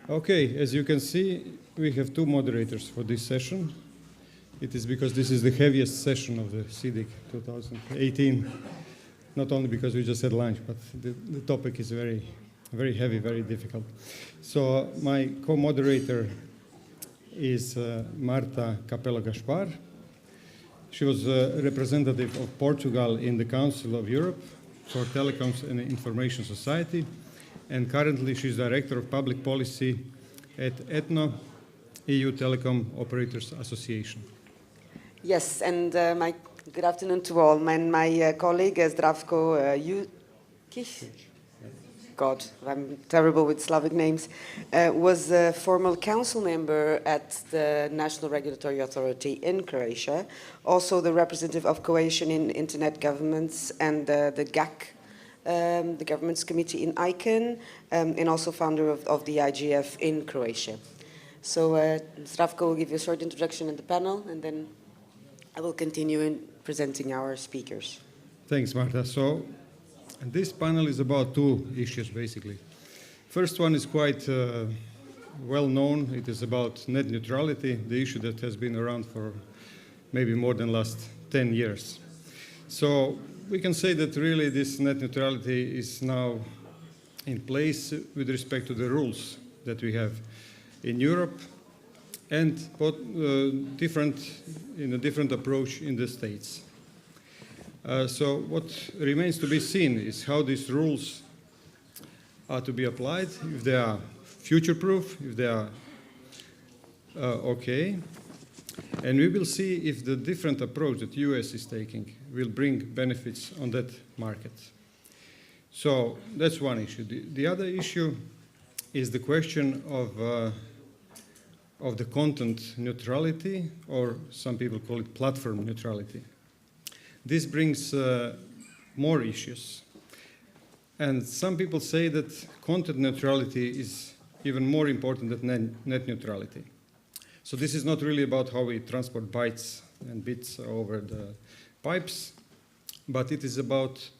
Okay, as you can see, we have two moderators for this session. It is because this is the heaviest session of the SEEDIG 2018. Not only because we just had lunch, but the topic is very, very heavy, very difficult. So my co-moderator is Marta Capello Gaspar. She was a representative of Portugal in the Council of Europe for Telecoms and Information Society. And currently she's Director of Public Policy at ETNO, EU Telecom Operators Association. Yes, and good afternoon to all. My colleague Zdravko Jukic, God, I'm terrible with Slavic names, was a former council member at the National Regulatory Authority in Croatia, also the representative of Coalition in Internet Governments and the GAC, the Governments Committee in ICANN, and also founder of the IGF in Croatia. So Zdravko will give you a short introduction in the panel, and then I will continue in presenting our speakers. Thanks, Marta. So this panel is about two issues, basically. First one is quite well known. It is about net neutrality, the issue that has been around for maybe more than last 10 years. So we can say that really this net neutrality is now in place with respect to the rules that we have in Europe, and in a different approach in the States. So what remains to be seen is how these rules are to be applied, if they are future-proof, if they are okay. And we will see if the different approach that the US is taking will bring benefits on that market. So that's one issue. The other issue is the question of the content neutrality, or some people call it platform neutrality. This brings more issues. And some people say that content neutrality is even more important than net neutrality. So this is not really about how we transport bytes and bits over the pipes, but it is about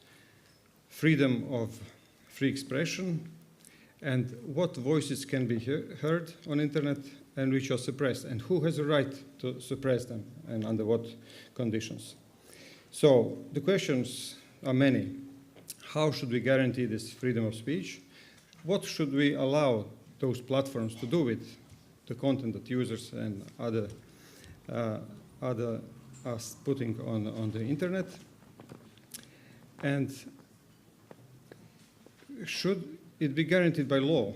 freedom of free expression and what voices can be heard on internet and which are suppressed, and who has a right to suppress them and under what conditions. So the questions are many. How should we guarantee this freedom of speech? What should we allow those platforms to do with the content that users and other are putting on the internet? And should it be guaranteed by law?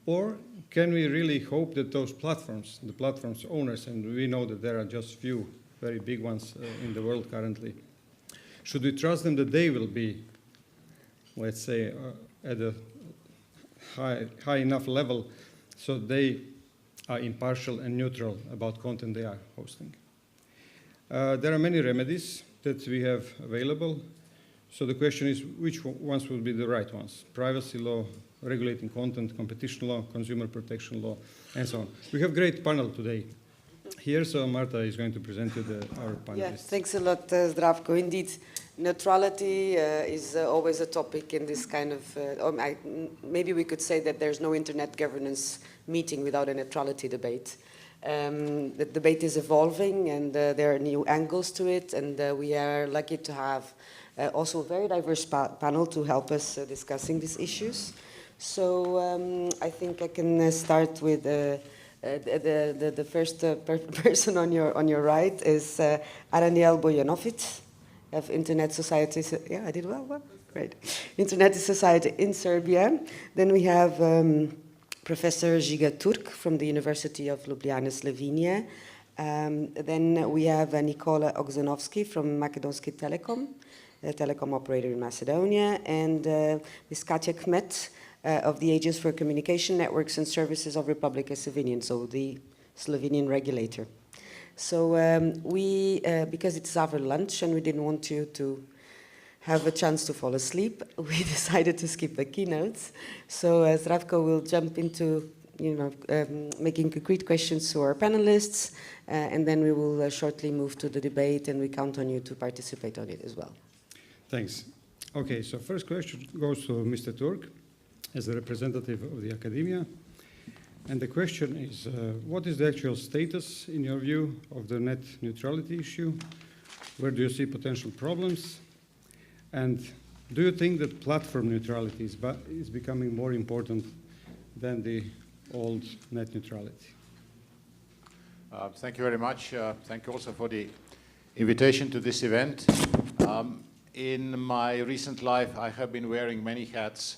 Or can we really hope that those platforms, the platforms owners, and we know that there are just few very big ones in the world currently, should we trust them that they will be, let's say, at a high enough level so they are impartial and neutral about content they are hosting? There are many remedies that we have available. So the question is, which ones will be the right ones? Privacy law, regulating content, competition law, consumer protection law, and so on. We have a great panel today here, so Marta is going to present you our panelists. Yeah, thanks a lot, Zdravko. Indeed, neutrality is always a topic in this kind of, maybe we could say that there's no internet governance meeting without a neutrality debate. The debate is evolving, and there are new angles to it, and we are lucky to have also a very diverse panel to help us discussing these issues. So I think I can start with the first person on your right is Araniel Bojanovic of Internet Society. Yeah, I did well, great. Internet Society in Serbia. Then we have Professor Žiga Turk from the University of Ljubljana, Slovenia. Then we have Nikola Ogzanovski from Makedonski Telekom, a telecom operator in Macedonia, and Ms. Katja Kmet of the Agency for Communication Networks and Services of Republika Slovenia, so the Slovenian regulator. So because it's our lunch and we didn't want you to have a chance to fall asleep, we decided to skip the keynotes. So Zdravko will jump into making concrete questions to our panelists, and then we will shortly move to the debate, and we count on you to participate on it as well. Thanks. Okay, so first question goes to Mr. Turk. as a representative of the academia. And the question is, what is the actual status, in your view, of the net neutrality issue? Where do you see potential problems? And do you think that platform neutrality is becoming more important than the old net neutrality? Thank you very much. Thank you also for the invitation to this event. In my recent life, I have been wearing many hats.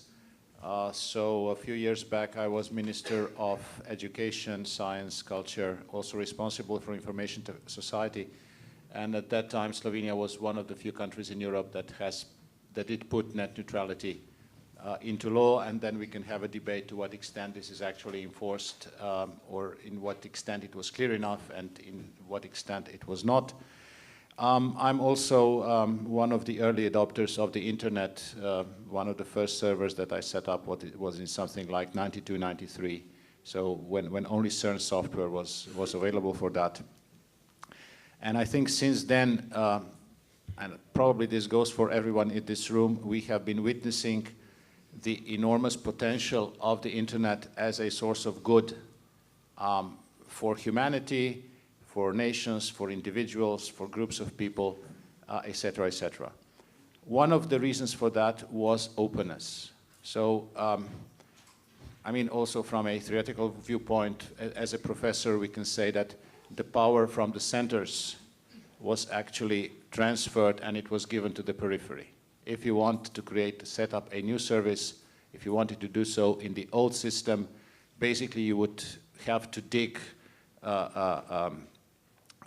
So a few years back, I was Minister of Education, Science, Culture, also responsible for information society. And at that time, Slovenia was one of the few countries in Europe that did put net neutrality into law, and then we can have a debate to what extent this is actually enforced, or in what extent it was clear enough and in what extent it was not. I'm also one of the early adopters of the internet. One of the first servers that I set up was in something like 92, 93. So when only CERN software was available for that. And I think since then, and probably this goes for everyone in this room, we have been witnessing the enormous potential of the internet as a source of good for humanity, for nations, for individuals, for groups of people, etc., etc. One of the reasons for that was openness. So, I mean, also from a theoretical viewpoint, as a professor, we can say that the power from the centers was actually transferred and it was given to the periphery. If you want to set up a new service, if you wanted to do so in the old system, basically you would have to dig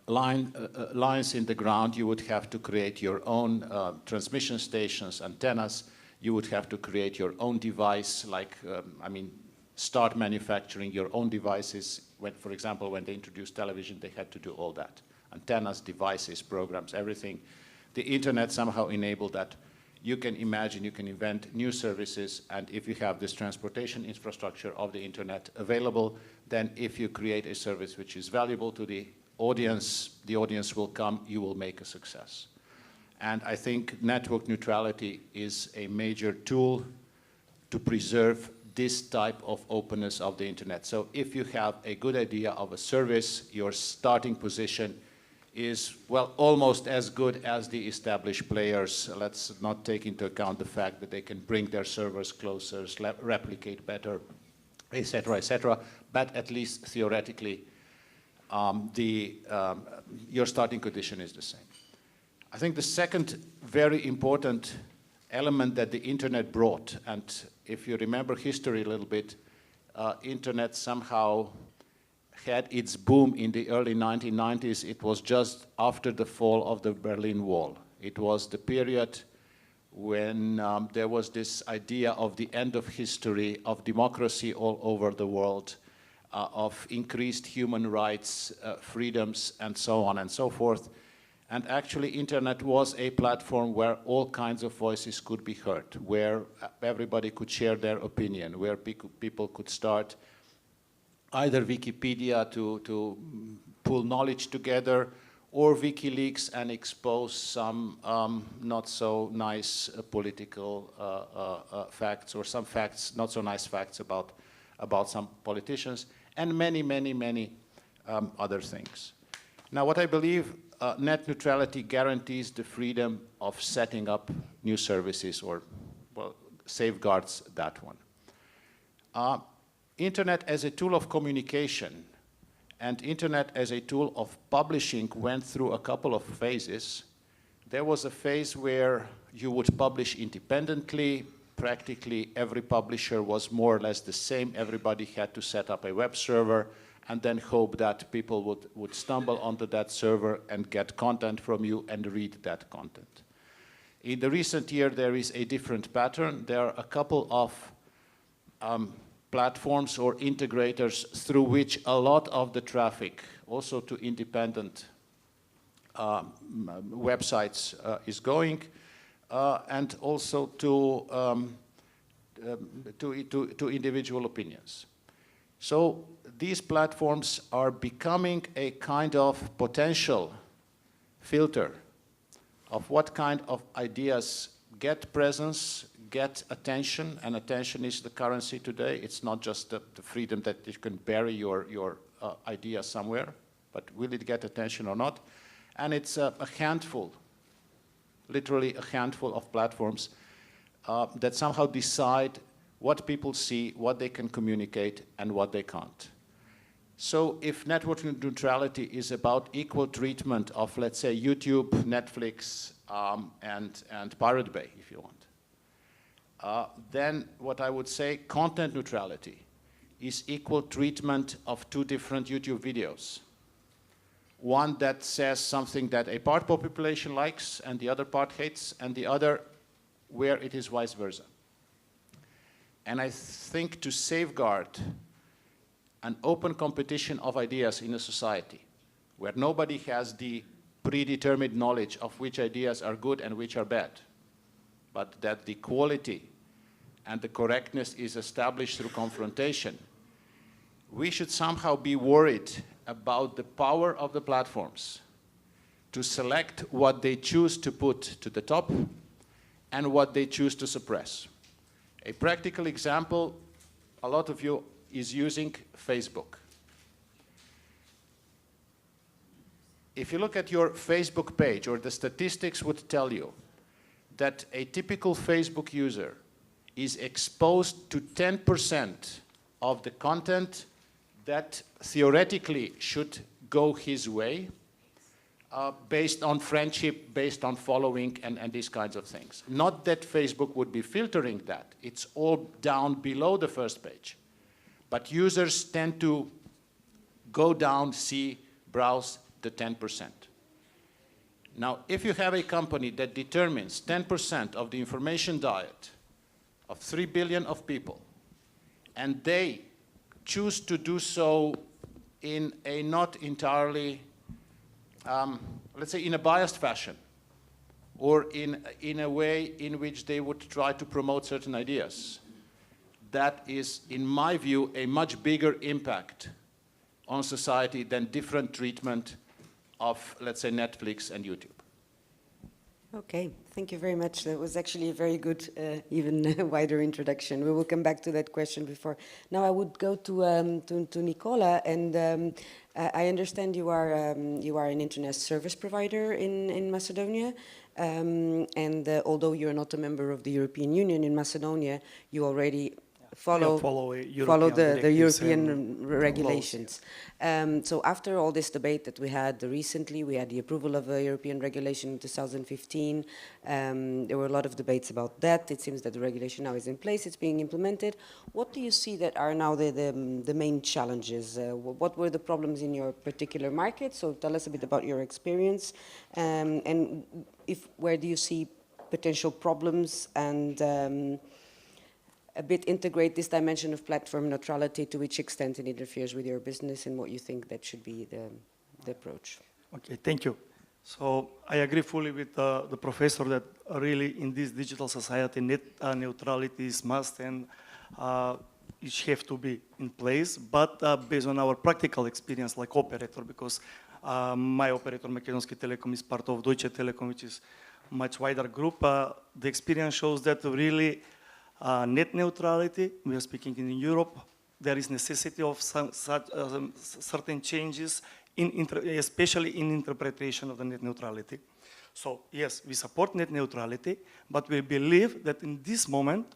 lines in the ground. You would have to create your own transmission stations, antennas. You would have to create your own device, like, start manufacturing your own devices. For example, when they introduced television, they had to do all that. Antennas, devices, programs, everything. The internet somehow enabled that. You can imagine, you can invent new services, and if you have this transportation infrastructure of the internet available, then if you create a service which is valuable to the audience will come, you will make a success. And I think network neutrality is a major tool to preserve this type of openness of the internet. So if you have a good idea of a service, your starting position is, well, almost as good as the established players. Let's not take into account the fact that they can bring their servers closer, replicate better, etc., etc. But at least theoretically, your starting condition is the same. I think the second very important element that the internet brought, and if you remember history a little bit, internet somehow had its boom in the early 1990s. It was just after the fall of the Berlin Wall. It was the period when there was this idea of the end of history, of democracy all over the world, of increased human rights, freedoms, and so on and so forth. And actually, internet was a platform where all kinds of voices could be heard, where everybody could share their opinion, where people could start either Wikipedia to pull knowledge together, or WikiLeaks and expose some not so nice political facts, or some facts, not so nice facts about some politicians, and many, many, many other things. Now, what I believe, net neutrality guarantees the freedom of setting up new services, or, well, safeguards that one. Internet as a tool of communication and internet as a tool of publishing went through a couple of phases. There was a phase where you would publish independently. Practically every publisher was more or less the same. Everybody had to set up a web server and then hope that people would stumble onto that server and get content from you and read that content. In the recent year, there is a different pattern. There are a couple of platforms or integrators through which a lot of the traffic, also to independent websites, is going, and also to individual opinions. So these platforms are becoming a kind of potential filter of what kind of ideas get presence, get attention, and attention is the currency today. It's not just the freedom that you can bury your idea somewhere, but will it get attention or not? And it's a handful, literally a handful of platforms that somehow decide what people see, what they can communicate, and what they can't. So if network neutrality is about equal treatment of, let's say, YouTube, Netflix, and Pirate Bay, if you want, then what I would say, content neutrality is equal treatment of two different YouTube videos. One that says something that a part of the population likes and the other part hates, and the other where it is vice versa. And I think to safeguard an open competition of ideas in a society where nobody has the predetermined knowledge of which ideas are good and which are bad, but that the quality and the correctness is established through confrontation, we should somehow be worried about the power of the platforms to select what they choose to put to the top and what they choose to suppress. A practical example, a lot of you is using Facebook. If you look at your Facebook page, or the statistics would tell you that a typical Facebook user is exposed to 10% of the content that theoretically should go his way, based on friendship, based on following, and these kinds of things. Not that Facebook would be filtering that. It's all down below the first page. But users tend to go down, see, browse the 10%. Now, if you have a company that determines 10% of the information diet of 3 billion of people, and they choose to do so in a not entirely, let's say, in a biased fashion, or in a way in which they would try to promote certain ideas, that is, in my view, a much bigger impact on society than different treatment of, let's say, Netflix and YouTube. Okay, thank you very much. That was actually a very good, even wider introduction. We will come back to that question before. Now I would go to Nicola, and I understand you are an internet service provider in Macedonia, and although you're not a member of the European Union in Macedonia, you already follow the European regulations. So after all this debate that we had recently, we had the approval of a European regulation in 2015. There were a lot of debates about that. It seems that the regulation now is in place, it's being implemented. What do you see that are now the main challenges? What were the problems in your particular market? So tell us a bit about your experience, and where do you see potential problems, and a bit integrate this dimension of platform neutrality, to which extent it interferes with your business, and what you think that should be the approach. Okay, thank you. So I agree fully with the professor that really in this digital society, net neutrality is must, and it have to be in place, but based on our practical experience like operator, because my operator, Makedonski Telekom, is part of Deutsche Telekom, which is a much wider group. The experience shows that really net neutrality, we are speaking in Europe, there is necessity of certain changes, especially in interpretation of the net neutrality. So yes, we support net neutrality, but we believe that in this moment,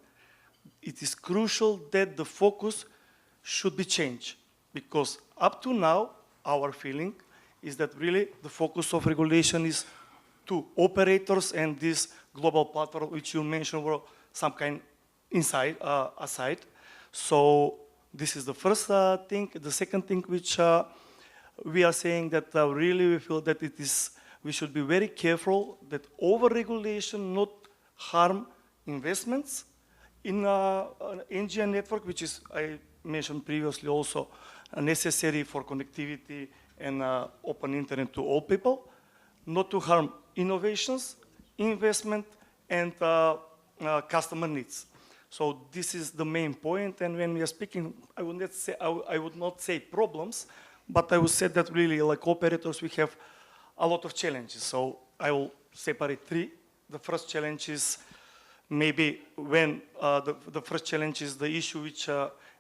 it is crucial that the focus should be changed, because up to now, our feeling is that really the focus of regulation is to operators, and this global platform which you mentioned were some kind aside. So this is the first thing. The second thing which we are saying that really we feel that we should be very careful that over-regulation not harm investments in an NGN network, which is, I mentioned previously, also necessary for connectivity and open internet to all people, not to harm innovations, investment, and customer needs. So this is the main point, and when we are speaking, I would not say problems, but I would say that really, like operators, we have a lot of challenges. So I will separate three. The first challenge is maybe when the first challenge is the issue which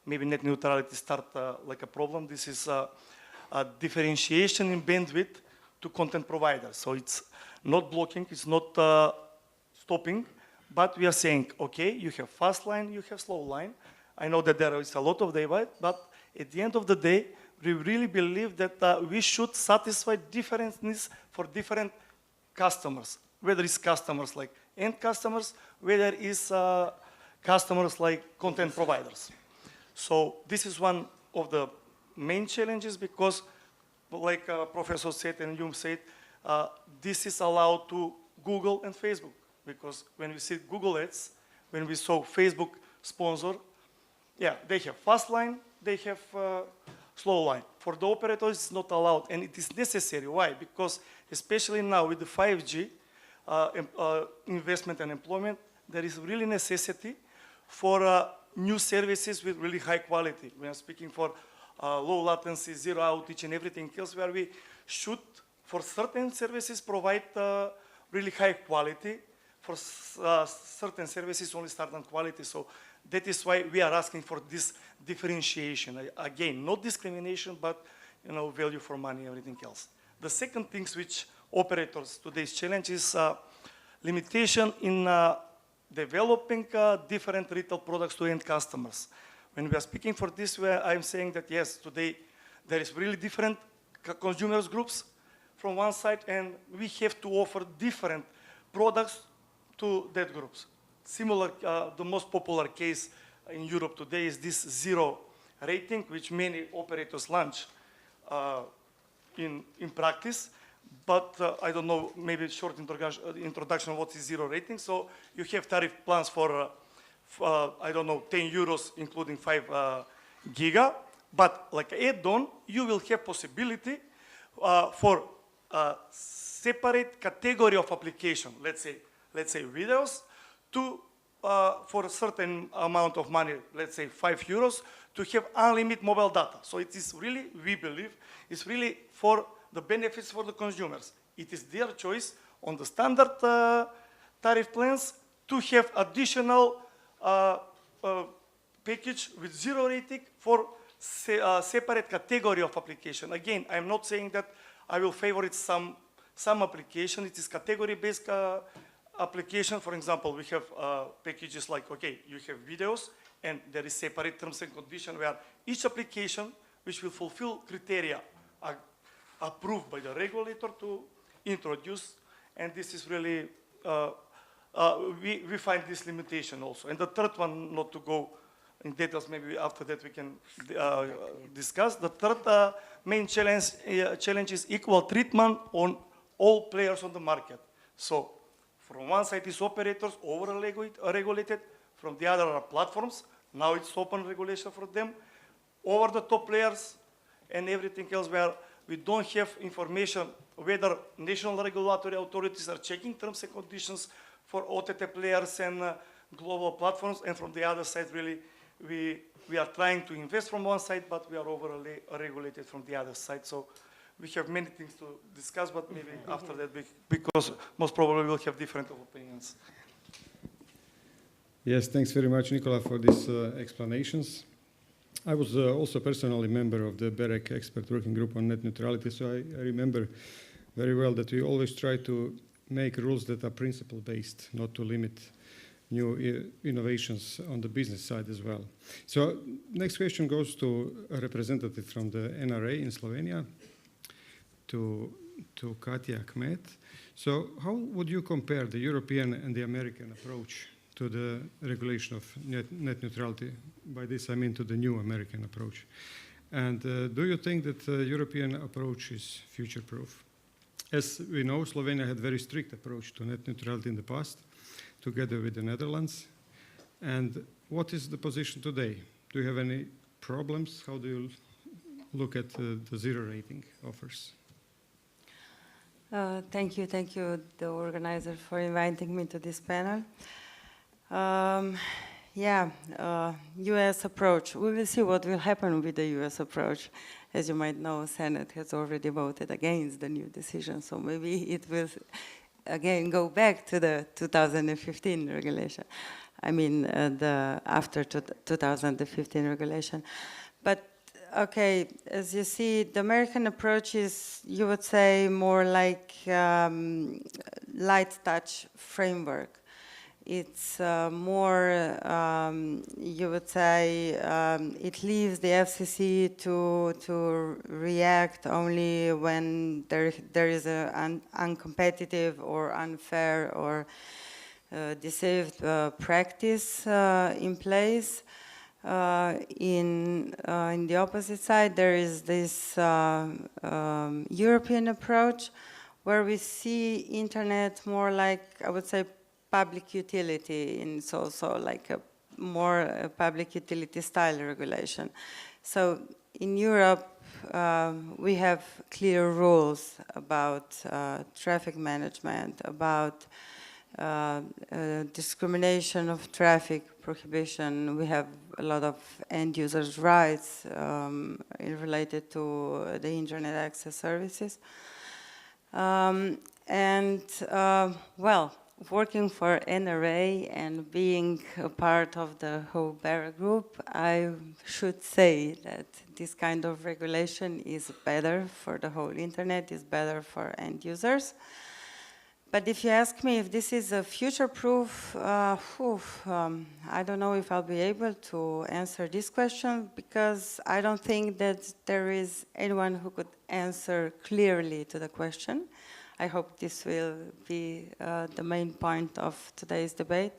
maybe net neutrality start like a problem. This is a differentiation in bandwidth to content providers. So it's not blocking, it's not stopping, but we are saying, okay, you have fast line, you have slow line. I know that there is a lot of debate, but at the end of the day, we really believe that we should satisfy different needs for different customers, whether it's customers like end customers, whether it's customers like content providers. So this is one of the main challenges because, like Professor said and you said, this is allowed to Google and Facebook. Because when we see Google ads, when we saw Facebook sponsor, yeah, they have fast line, they have slow line. For the operators, it's not allowed, and it is necessary. Why? Because especially now with the 5G investment and employment, there is really necessity for new services with really high quality. We are speaking for low latency, zero outage, and everything else, where we should, for certain services, provide really high quality. For certain services, only start on quality. So that is why we are asking for this differentiation. Again, not discrimination, but value for money, everything else. The second thing which operators today's challenge is limitation in developing different retail products to end customers. When we are speaking for this, I'm saying that yes, today there is really different consumers groups from one side, and we have to offer different products to that groups. Similar, the most popular case in Europe today is this zero rating, which many operators launch in practice. But I don't know, maybe short introduction of what is zero rating. So you have tariff plans for, I don't know, 10 euros, including 5 giga. But like add-on, you will have possibility for a separate category of application. Let's say videos, for a certain amount of money, let's say 5 euros, to have unlimited mobile data. So it is really, we believe, it's really for the benefits for the consumers. It is their choice on the standard tariff plans to have additional package with zero rating for separate category of application. Again, I'm not saying that I will favorite some application. It is category-based application. For example, we have packages like, okay, you have videos, and there is separate terms and conditions where each application which will fulfill criteria are approved by the regulator to introduce, and this is really, we find this limitation also. And the third one, not to go in details, maybe after that we can discuss. The third main challenge is equal treatment on all players on the market. So from one side is operators over-regulated, from the other are platforms. Now it's open regulation for them. Over the top players and everything else where we don't have information whether national regulatory authorities are checking terms and conditions for OTT players and global platforms. And from the other side, really, we are trying to invest from one side, but we are overly regulated from the other side. So we have many things to discuss, but maybe after that, because most probably we'll have different opinions. Yes, thanks very much, Nicola, for these explanations. I was also personally a member of the BEREC expert working group on net neutrality, so I remember very well that we always try to make rules that are principle-based, not to limit new innovations on the business side as well. So next question goes to a representative from the NRA in Slovenia, to Katja Kmet. So how would you compare the European and the American approach to the regulation of net neutrality? By this I mean to the new American approach. And do you think that the European approach is future-proof? As we know, Slovenia had a very strict approach to net neutrality in the past, together with the Netherlands. And what is the position today? Do you have any problems? How do you look at the zero rating offers? Thank you, the organizer, for inviting me to this panel. US approach. We will see what will happen with the US approach. As you might know, Senate has already voted against the new decision, so maybe it will again go back to the 2015 regulation. I mean, the after 2015 regulation. But okay, as you see, the American approach is, you would say, more like light touch framework. It's more, you would say, it leaves the FCC to react only when there is an uncompetitive or unfair or deceived practice in place. In the opposite side, there is this European approach where we see internet more like, I would say, public utility, and it's also like a more public utility style regulation. So in Europe, we have clear rules about traffic management, about discrimination of traffic prohibition. We have a lot of end users' rights related to the internet access services. Well, working for NRA and being a part of the whole BERA group, I should say that this kind of regulation is better for the whole internet, is better for end users. But if you ask me if this is a future-proof, I don't know if I'll be able to answer this question, because I don't think that there is anyone who could answer clearly to the question. I hope this will be the main point of today's debate.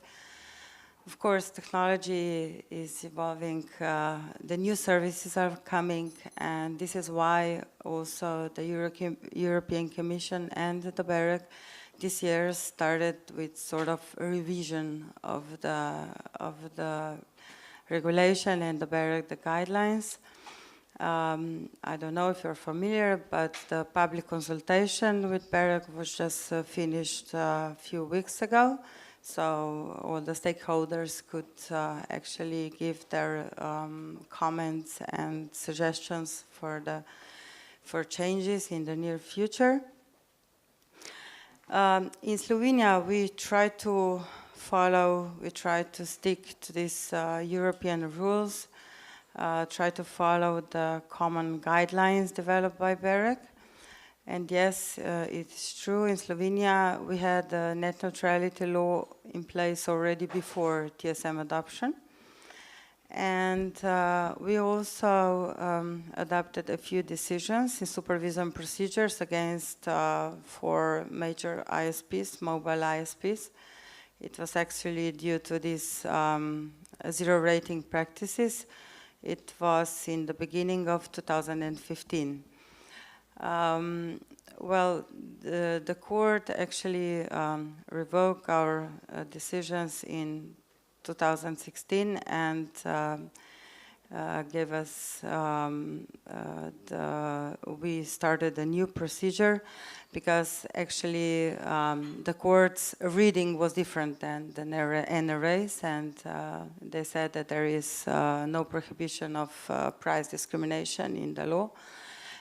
Of course, technology is evolving, the new services are coming, and this is why also the European Commission and the BEREC this year started with sort of a revision of the regulation and the BEREC, the guidelines. I don't know if you're familiar, but the public consultation with BEREC was just finished a few weeks ago. So all the stakeholders could actually give their comments and suggestions for changes in the near future. In Slovenia, we try to stick to these European rules. Try to follow the common guidelines developed by BEREC. And yes, it's true, in Slovenia we had a net neutrality law in place already before TSM adoption. And we also adopted a few decisions in supervision procedures against 4 major ISPs, mobile ISPs. It was actually due to these zero rating practices. It was in the beginning of 2015. Well, the court actually revoked our decisions in 2016 and gave us, we started a new procedure because actually the court's reading was different than the NRA's, and they said that there is no prohibition of price discrimination in the law.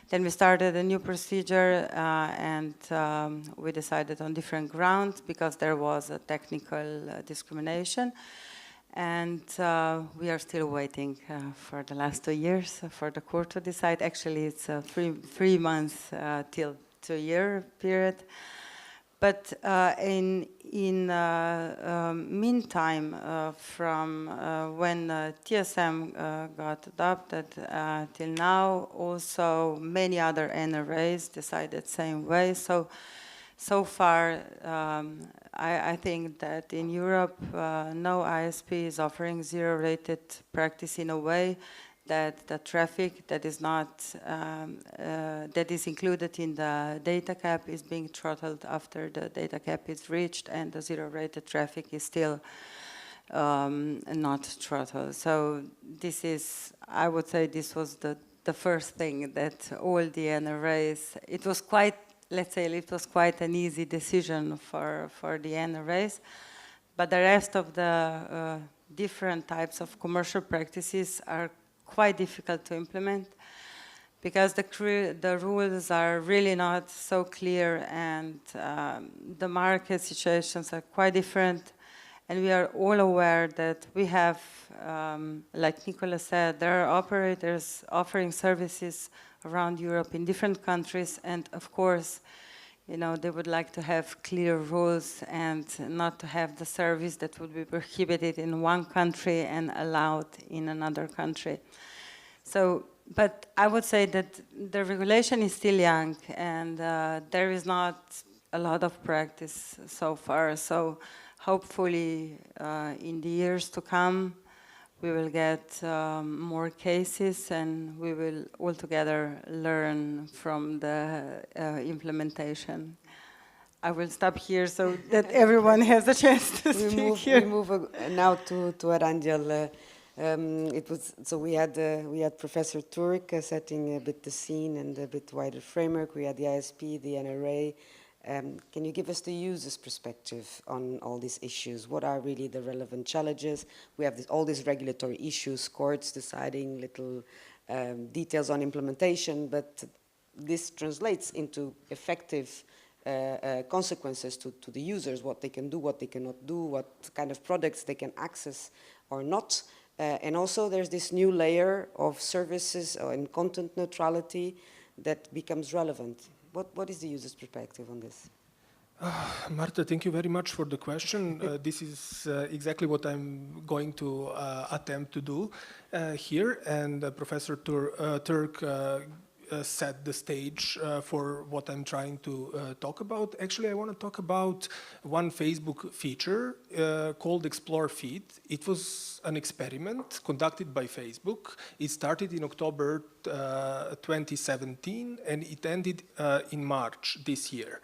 Then we started a new procedure and we decided on different grounds because there was a technical discrimination. And we are still waiting for the last 2 years for the court to decide. Actually, it's a three months till 2-year period. But in meantime, from when TSM got adopted till now, also many other NRAs decided same way. So far, I think that in Europe, no ISP is offering zero-rated practice in a way that the traffic that is not that is included in the data cap is being throttled after the data cap is reached, and the zero-rated traffic is still not throttled. So this is, I would say, this was the first thing that all the NRAs. It was quite, let's say, it was quite an easy decision for the NRAs, but the rest of the different types of commercial practices are quite difficult to implement because the rules are really not so clear, and the market situations are quite different. And we are all aware that we have, like Nicola said, there are operators offering services around Europe in different countries, and of course, you know, they would like to have clear rules and not to have the service that would be prohibited in one country and allowed in another country. So, but I would say that the regulation is still young, and there is not a lot of practice so far. So hopefully in the years to come, we will get more cases, and we will all together learn from the implementation. I will stop here so that everyone has a chance to speak here. We move now to Arangel. We had Professor Turk setting a bit the scene and a bit wider framework. We had the ISP, the NRA. Can you give us the user's perspective on all these issues? What are really the relevant challenges? We have all these regulatory issues, courts deciding, little details on implementation, but this translates into effective consequences to the users, what they can do, what they cannot do, what kind of products they can access or not. And also there's this new layer of services and content neutrality that becomes relevant. What is the user's perspective on this? Marta, thank you very much for the question. This is exactly what I'm going to attempt to do here. And Professor Turk set the stage for what I'm trying to talk about. Actually, I want to talk about one Facebook feature called Explore Feed. It was an experiment conducted by Facebook. It started in October 2017, and it ended in March this year.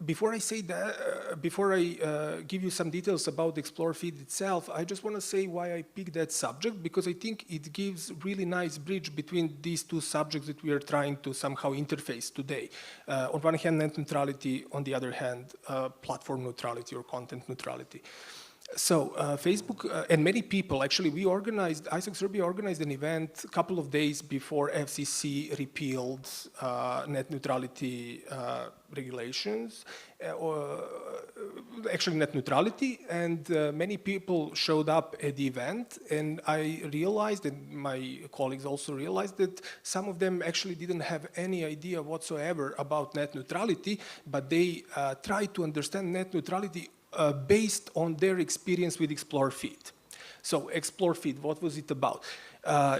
Before I say that, before I give you some details about the Explore Feed itself, I just want to say why I picked that subject, because I think it gives really nice bridge between these two subjects that we are trying to somehow interface today. On one hand, net neutrality, on the other hand, platform neutrality or content neutrality. So Facebook and many people, actually ISOC Serbia organized an event a couple of days before FCC repealed net neutrality regulations, actually net neutrality, and many people showed up at the event, and I realized, and my colleagues also realized, that some of them actually didn't have any idea whatsoever about net neutrality, but they tried to understand net neutrality based on their experience with Explore Feed. So Explore Feed, what was it about?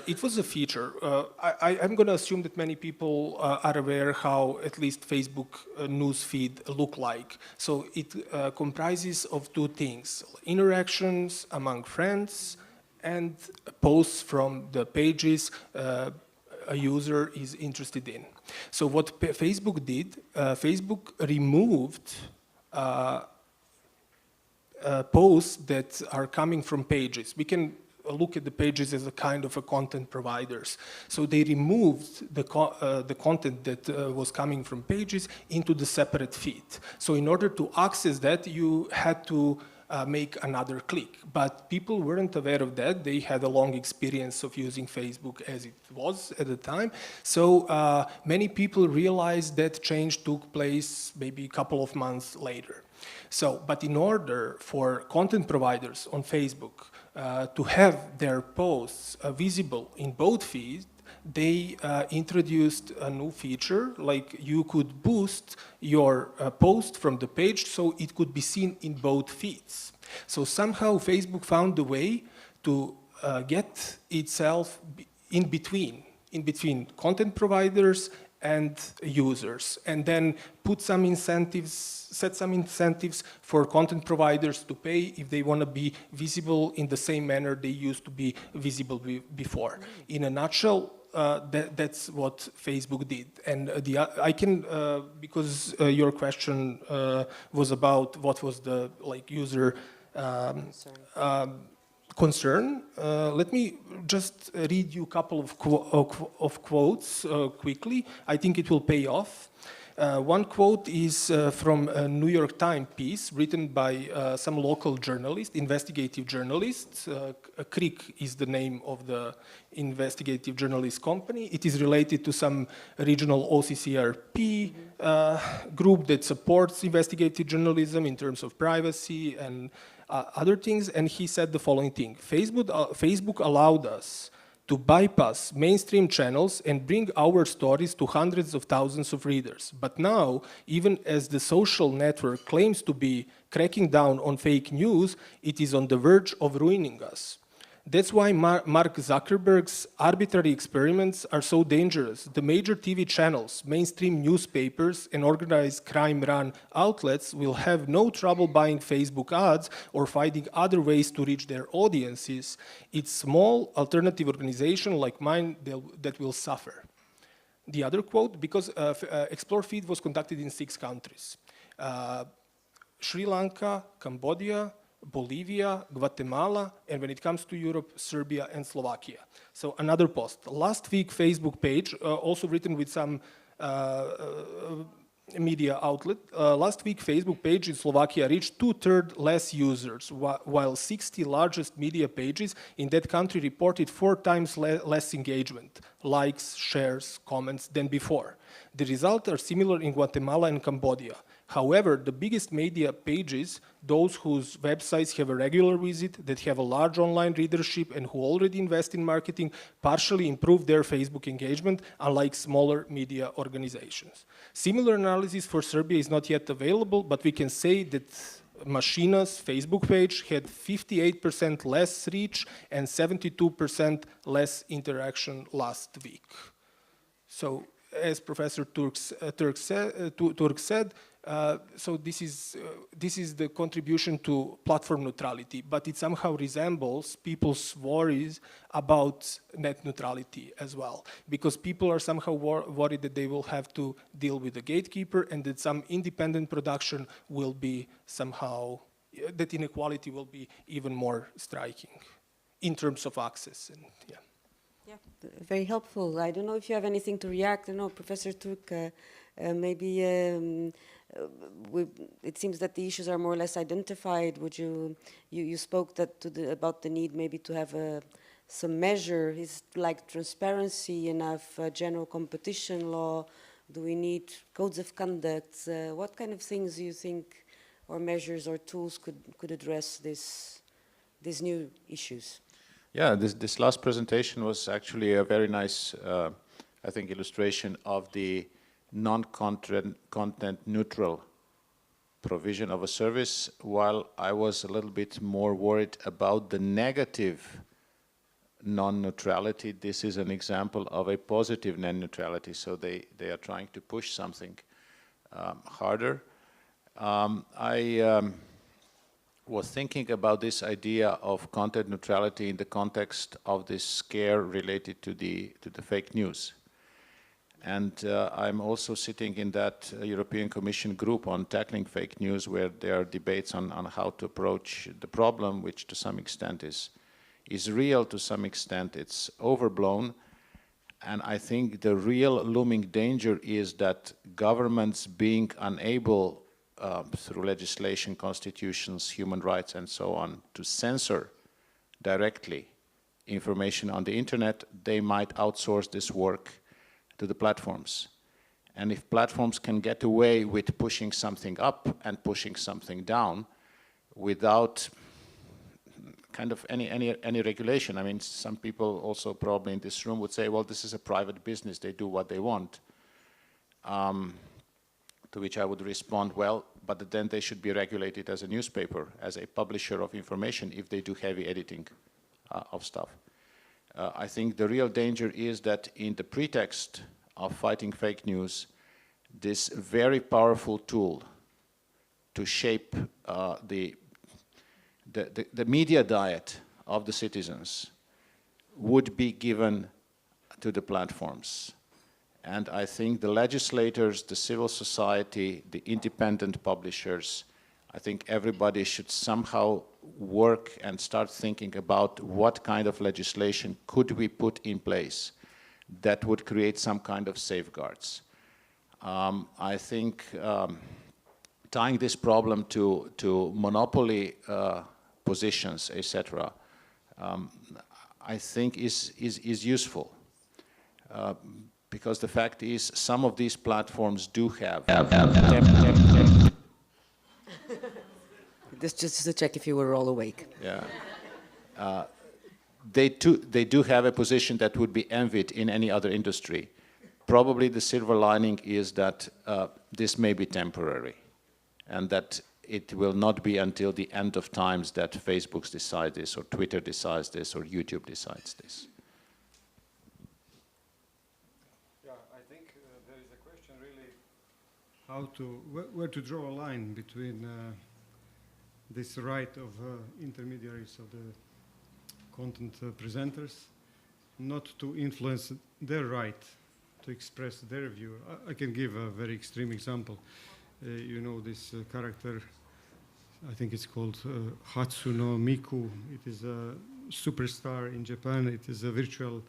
It was a feature. I'm going to assume that many people are aware how at least Facebook news feed look like. So it comprises of two things: interactions among friends and posts from the pages a user is interested in. So what Facebook did, Facebook removed posts that are coming from pages. We can look at the pages as a kind of a content providers. So they removed the content that was coming from pages into the separate feed. So in order to access that, you had to make another click. But people weren't aware of that. They had a long experience of using Facebook as it was at the time. So many people realized that change took place maybe a couple of months later. So, but in order for content providers on Facebook to have their posts visible in both feeds, they introduced a new feature, like you could boost your post from the page so it could be seen in both feeds. So somehow Facebook found a way to get itself in between content providers and users, and then put some incentives, set some incentives for content providers to pay if they want to be visible in the same manner they used to be visible before. In a nutshell, that's what Facebook did. And I can, because your question was about what was the user concern. Let me just read you a couple of quotes quickly. I think it will pay off. One quote is from a New York Times piece written by some local journalists, investigative journalists. Creek is the name of the investigative journalist company. It is related to some regional OCCRP group that supports investigative journalism in terms of privacy and other things. And he said the following thing: Facebook allowed us to bypass mainstream channels and bring our stories to hundreds of thousands of readers. But now, even as the social network claims to be cracking down on fake news, it is on the verge of ruining us. That's why Mark Zuckerberg's arbitrary experiments are so dangerous. The major TV channels, mainstream newspapers, and organized crime-run outlets will have no trouble buying Facebook ads or finding other ways to reach their audiences. It's small alternative organizations like mine that will suffer. The other quote, because Explore Feed was conducted in 6 countries. Sri Lanka, Cambodia, Bolivia, Guatemala, and when it comes to Europe, Serbia and Slovakia. So another post. Last week, Facebook page, also written with some media outlet. Last week, Facebook page in Slovakia reached 2/3 less users, while 60 largest media pages in that country reported 4 times less engagement, likes, shares, comments than before. The results are similar in Guatemala and Cambodia. However, the biggest media pages, those whose websites have a regular visit, that have a large online readership and who already invest in marketing, partially improve their Facebook engagement, unlike smaller media organizations. Similar analysis for Serbia is not yet available, but we can say that Machina's Facebook page had 58% less reach and 72% less interaction last week. So, as Professor Turk said, so this is the contribution to platform neutrality, but it somehow resembles people's worries about net neutrality as well, because people are somehow worried that they will have to deal with a gatekeeper and that some independent production will be somehow, that inequality will be even more striking in terms of access. And yeah. Yeah, very helpful. I don't know if you have anything to react. I know, Professor Turk, maybe it seems that the issues are more or less identified. Would you spoke about the need maybe to have some measure? Is like transparency enough, general competition law? Do we need codes of conduct? What kind of things do you think, or measures or tools could address these new issues? Yeah, this last presentation was actually a very nice, I think, illustration of the non-content neutral provision of a service, while I was a little bit more worried about the negative non-neutrality. This is an example of a positive non-neutrality, so they are trying to push something harder. I was thinking about this idea of content neutrality in the context of this scare related to the fake news. And I'm also sitting in that European Commission group on tackling fake news, where there are debates on how to approach the problem, which to some extent is real, to some extent it's overblown. And I think the real looming danger is that governments being unable through legislation, constitutions, human rights, and so on, to censor directly information on the internet, they might outsource this work to the platforms. And if platforms can get away with pushing something up and pushing something down without kind of any regulation, I mean, some people also probably in this room would say, well, this is a private business, they do what they want. To which I would respond, well, but then they should be regulated as a newspaper, as a publisher of information, if they do heavy editing of stuff. I think the real danger is that in the pretext of fighting fake news, this very powerful tool to shape the media diet of the citizens would be given to the platforms. And I think the legislators, the civil society, the independent publishers, I think everybody should somehow work and start thinking about what kind of legislation could we put in place that would create some kind of safeguards. I think tying this problem to monopoly positions, etc., I think is useful. Because the fact is, some of these platforms do have. This just to check if you were all awake. Yeah. They do have a position that would be envied in any other industry. Probably the silver lining is that this may be temporary, and that it will not be until the end of times that Facebook decides this, or Twitter decides this, or YouTube decides this. Yeah, I think there is a question really how to, where to draw a line between this right of intermediaries, of the content presenters, not to influence their right to express their view. I can give a very extreme example. You know this character, I think it's called Hatsuno Miku. It is a superstar in Japan. It is a virtual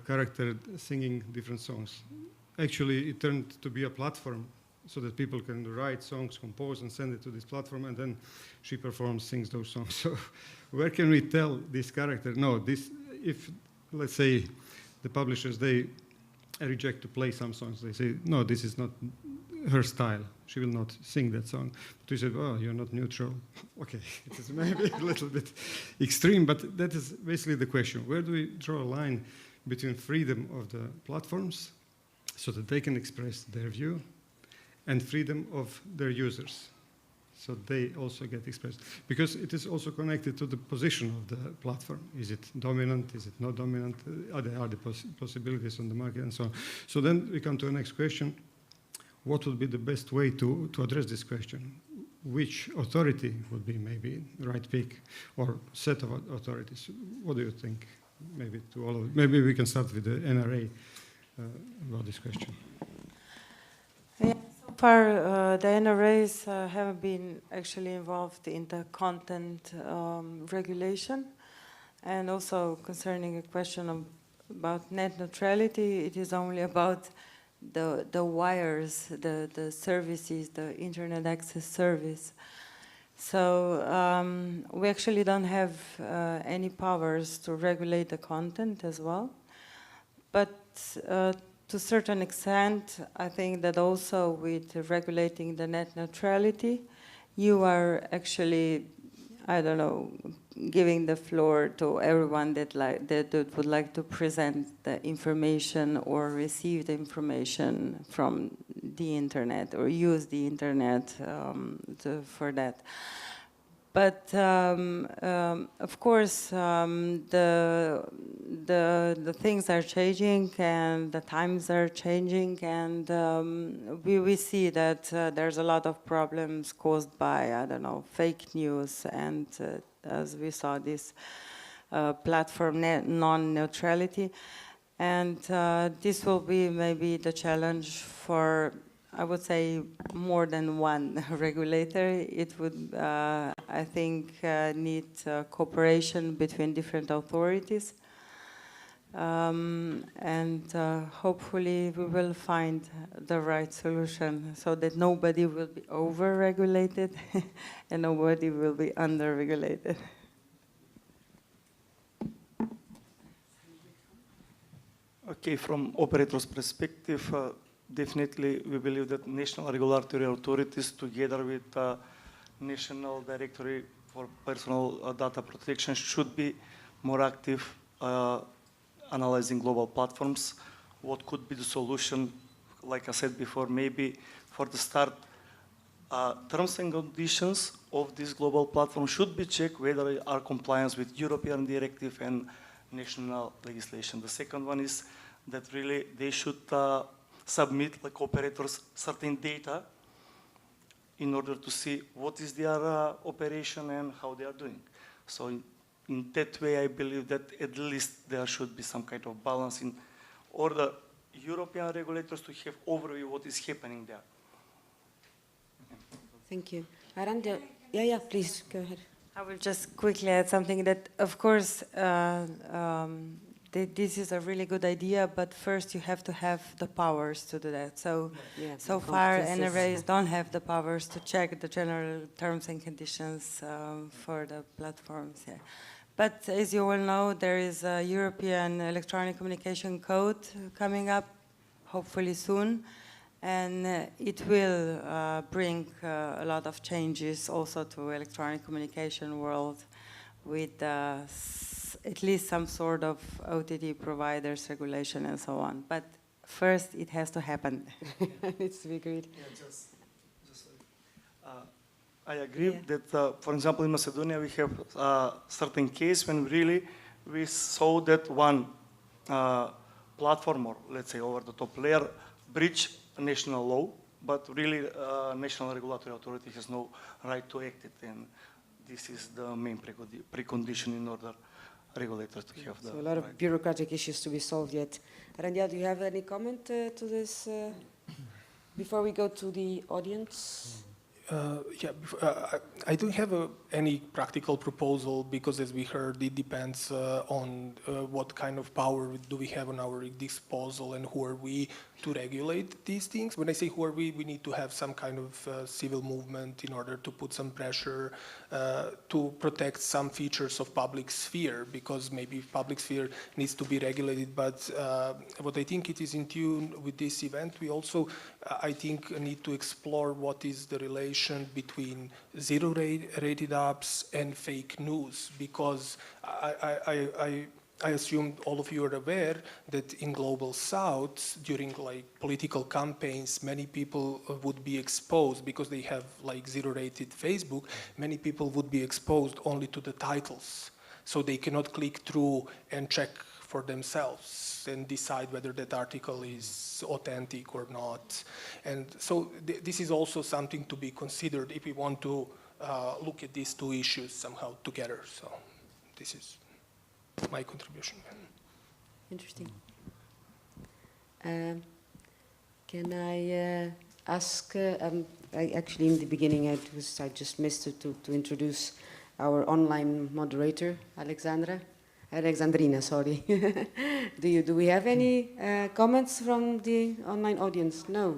character singing different songs. Actually, it turned to be a platform so that people can write songs, compose, and send it to this platform, and then she performs, sings those songs. So where can we tell this character, no, this, if, let's say, the publishers, they reject to play some songs, they say, no, this is not her style, she will not sing that song. But we said, oh, you're not neutral. Okay, it is maybe a little bit extreme, but that is basically the question. Where do we draw a line between freedom of the platforms so that they can express their view, and freedom of their users, so they also get expressed? Because it is also connected to the position of the platform. Is it dominant? Is it not dominant? Are there possibilities on the market, and so on? So then we come to the next question. What would be the best way to address this question? Which authority would be maybe the right pick, or set of authorities? What do you think? Maybe to all of, maybe we can start with the NRA about this question. Yeah, so far, the NRAs haven't been actually involved in the content regulation, and also concerning a question about net neutrality, it is only about the wires, the services, the internet access service. So we actually don't have any powers to regulate the content as well. But to a certain extent, I think that also with regulating the net neutrality, you are actually, I don't know, giving the floor to everyone that would like to present the information or receive the information from the internet or use the internet for that. But of course, the things are changing and the times are changing, and we see that there's a lot of problems caused by, I don't know, fake news, and as we saw, this platform non-neutrality. And this will be maybe the challenge for, I would say, more than one regulator. It would, I think, need cooperation between different authorities. And hopefully we will find the right solution so that nobody will be over-regulated and nobody will be under-regulated. Okay, from operators' perspective, definitely we believe that national regulatory authorities, together with National Directorate for Personal Data Protection, should be more active analyzing global platforms. What could be the solution? Like I said before, maybe for the start, terms and conditions of this global platform should be checked whether they are compliant with European directive and national legislation. The second one is that really they should submit, like operators, certain data in order to see what is their operation and how they are doing. So in that way, I believe that at least there should be some kind of balance in order European regulators to have overview what is happening there. Thank you. Aranda, yeah, please, go ahead. I will just quickly add something that, of course, this is a really good idea, but first you have to have the powers to do that. So, Yeah, so the far competences. NRAs don't have the powers to check the general terms and conditions for the platforms. Yeah. But as you all know, there is a European Electronic Communication Code coming up, hopefully soon, and it will bring a lot of changes also to electronic communication world with at least some sort of OTT providers regulation and so on. But first, it has to happen. It needs to be agreed. I agree Yeah. that, for example, in Macedonia, we have a certain case when really we saw that one platform, or let's say over-the-top layer, breach national law, but really national regulatory authority has no right to act it, and this is the main precondition in order regulators to have the So a lot of right. bureaucratic issues to be solved yet. Rania, do you have any comment to this before we go to the audience? I don't have any practical proposal because, as we heard, it depends on what kind of power do we have on our disposal and who are we to regulate these things. When I say who are we need to have some kind of civil movement in order to put some pressure to protect some features of public sphere, because maybe public sphere needs to be regulated. But what I think it is in tune with this event, we also, I think, need to explore what is the relation between zero-rated apps and fake news, because I assume all of you are aware that in Global South, during like political campaigns, many people would be exposed because they have like zero-rated Facebook. Many people would be exposed only to the titles, so they cannot click through and check for themselves and decide whether that article is authentic or not. And so this is also something to be considered if we want to look at these two issues somehow together. So this is my contribution. Interesting. Can I ask, actually in the beginning I just missed to introduce our online moderator, Alexandrina, sorry. Do we have any comments from the online audience? No.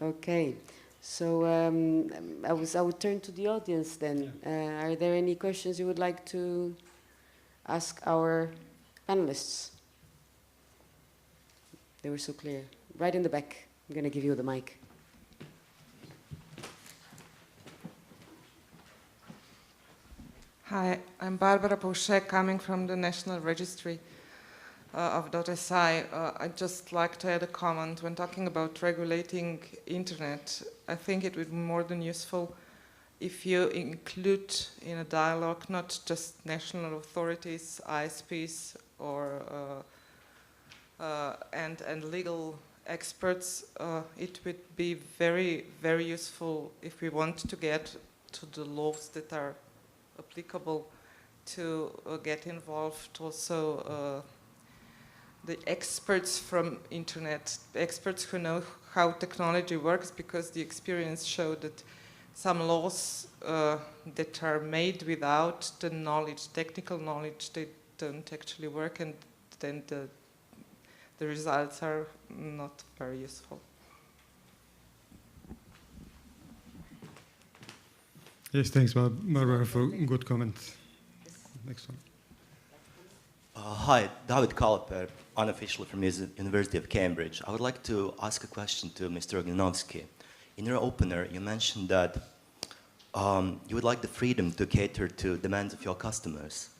Okay. So I would turn to the audience then. Are there any questions you would like to ask our panelists? They were so clear. Right in the back. I'm going to give you the mic. Hi, I'm Barbara Pouchet, coming from the National Registry of .si. I'd just like to add a comment. When talking about regulating internet, I think it would be more than useful if you include in a dialogue not just national authorities, ISPs, or and legal experts. It would be very, very useful if we want to get to the laws that are applicable to get involved also the experts from internet, experts who know how technology works, because the experience showed that some laws that are made without the knowledge, technical knowledge, they don't actually work, and then the results are not very useful. Yes, thanks, Barbara, for a good comment. Next one. Hi, David Kalaper, unofficially from the University of Cambridge. I would like to ask a question to Mr. Ogninovsky. In your opener, you mentioned that you would like the freedom to cater to demands of your customers,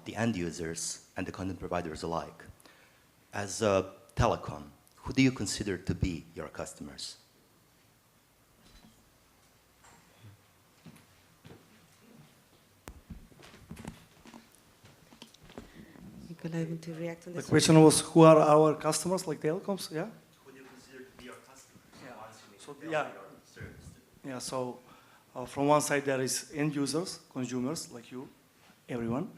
the end users and the content providers alike. As a telecom, who do you consider to be your customers? Nicola, you want to react on The this? question was, who are our customers, like telecoms? Yeah. Who do you consider to be your customers? Yeah. So from one side there is end users, consumers like you, everyone,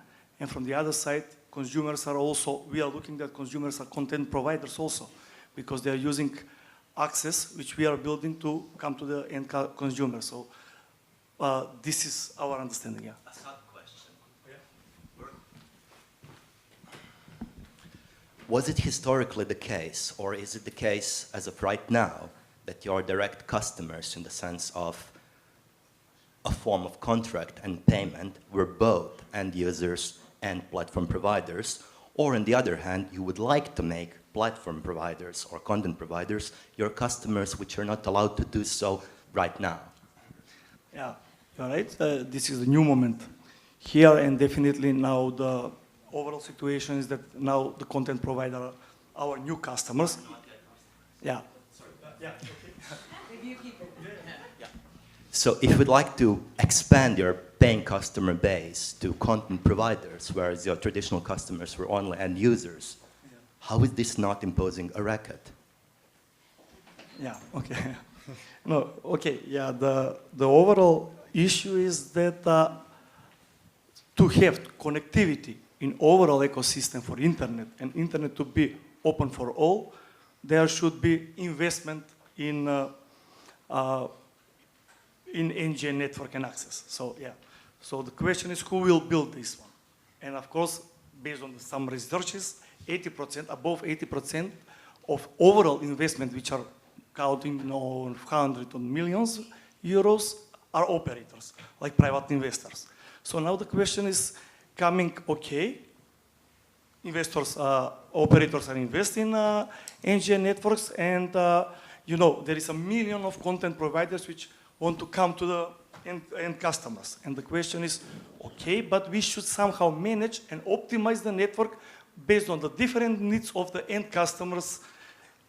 and from the other side, consumers are also. We are looking at consumers are content providers also, because they are using access which we are building to come to the end consumer. So this is our understanding. Yeah. A sub question. Was it historically the case, or is it the case as of right now, that your direct customers, in the sense of a form of contract and payment, were both end users and platform providers, or on the other hand, you would like to make platform providers or content providers your customers, which are not allowed to do so right now? Yeah, you're right. This is a new moment here, and definitely now the overall situation is that now the content provider are our new customers. Yeah. Yeah. So if you'd like to expand your paying customer base to content providers, whereas your traditional customers were only end users, how is this not imposing a racket? Yeah, okay. No, okay, yeah, the overall issue is that to have connectivity in overall ecosystem for internet and internet to be open for all, there should be investment in NGN network and access. So yeah, so the question is who will build this one? And of course, based on some researches, 80%, above 80% of overall investment, which are counting on hundreds of millions euros, are operators, like private investors. So now the question is coming, okay, investors, operators are investing in NGN networks, and you know, there is a million of content providers which want to come to the end customers. And the question is, okay, but we should somehow manage and optimize the network based on the different needs of the end customers.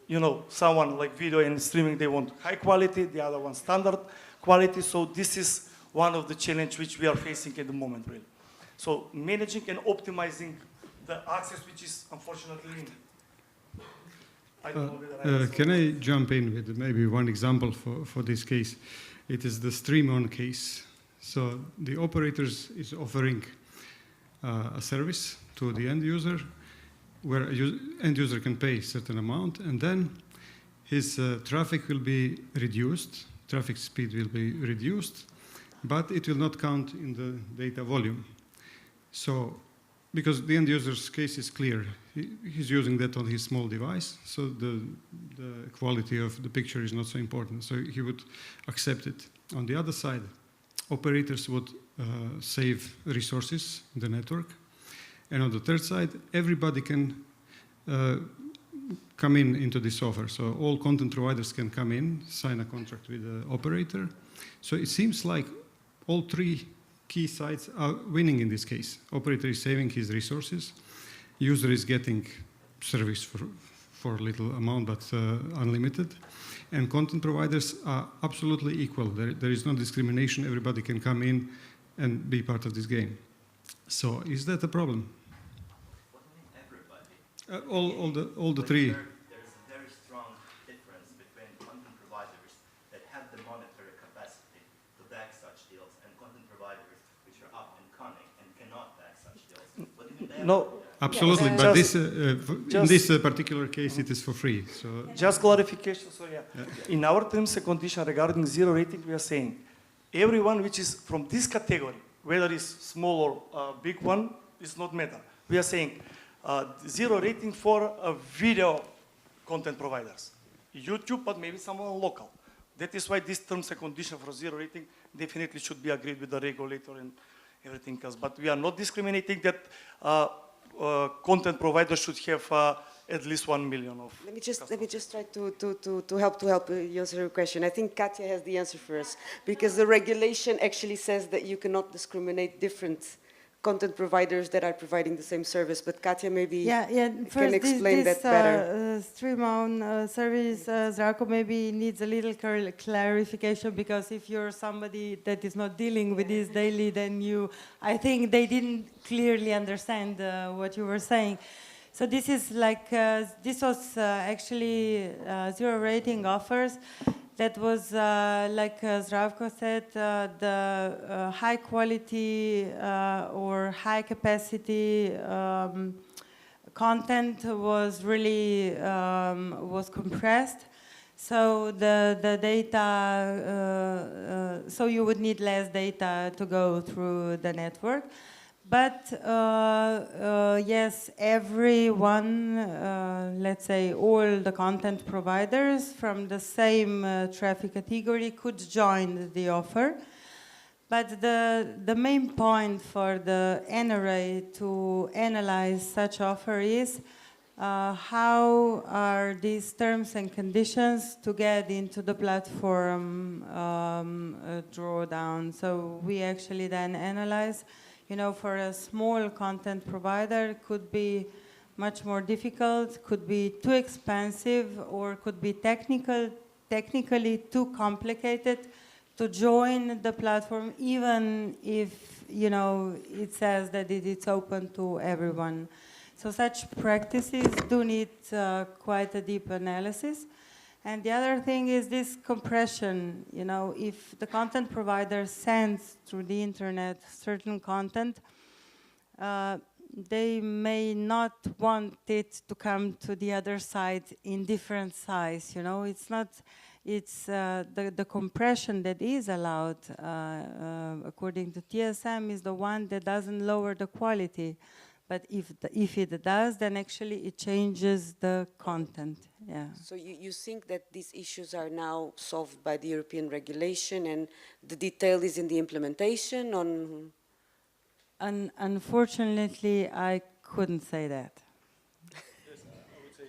You know, someone like video and streaming, they want high quality, the other one standard quality. So this is one of the challenges which we are facing at the moment, really. So managing and optimizing the access, which is unfortunately limited. I don't know whether Can I jump in with maybe one example for this case? It is the stream-on case. So the operators is offering a service to the end user, where end user can pay a certain amount, and then his traffic will be reduced, traffic speed will be reduced, but it will not count in the data volume. So, because the end user's case is clear, he's using that on his small device, so the quality of the picture is not so important, so he would accept it. On the other side, operators would save resources in the network, and on the third side, everybody can come into this offer. So all content providers can come in, sign a contract with the operator. So it seems like all three key sides are winning in this case. Operator is saving his resources, user is getting service for little amount but unlimited, and content providers are absolutely equal. There is no discrimination, everybody can come in and be part of this game. So is that a problem? What do you mean everybody? All the three. There is a very strong difference between content providers that have the monetary capacity to back such deals and content providers which are up and coming and cannot back such deals. What do you mean No. Absolutely, Yes. but in Just- this particular case, it is for free. So Just clarification, so yeah. In our terms and conditions regarding zero rating, we are saying everyone which is from this category, whether it's small or big one, it's not matter. We are saying zero rating for video content providers. YouTube, but maybe someone local. That is why this terms and conditions for zero rating definitely should be agreed with the regulator and everything else. But we are not discriminating that content providers should have at least 1 million of. Let me just try to help you answer your question. I think Katja has the answer for us, because the regulation actually says that you cannot discriminate different content providers that are providing the same service. But Katja maybe can explain that better. Stream-on service, Zdravko maybe needs a little clarification, because if you're somebody that is not dealing with this daily, then I think they didn't clearly understand what you were saying. So this is like, this was actually zero rating offers. That was, like Zdravko said, the high quality or high capacity content was really was compressed. So the data, so you would need less data to go through the network. But yes, everyone, let's say all the content providers from the same traffic category could join the offer. But the main point for the NRA to analyze such offer is how are these terms and conditions to get into the platform drawdown. So we actually then analyze, you know, for a small content provider, could be much more difficult, could be too expensive, or could be technically too complicated to join the platform, even if, you know, it says that it's open to everyone. So such practices do need quite a deep analysis. And the other thing is this compression. You know, if the content provider sends through the internet certain content, they may not want it to come to the other side in different size. You know, it's not. It's the compression that is allowed according to TSM is the one that doesn't lower the quality. But if it does, then actually it changes the content. Yeah. So you think that these issues are now solved by the European regulation and the detail is in the implementation on? Unfortunately, I couldn't say that.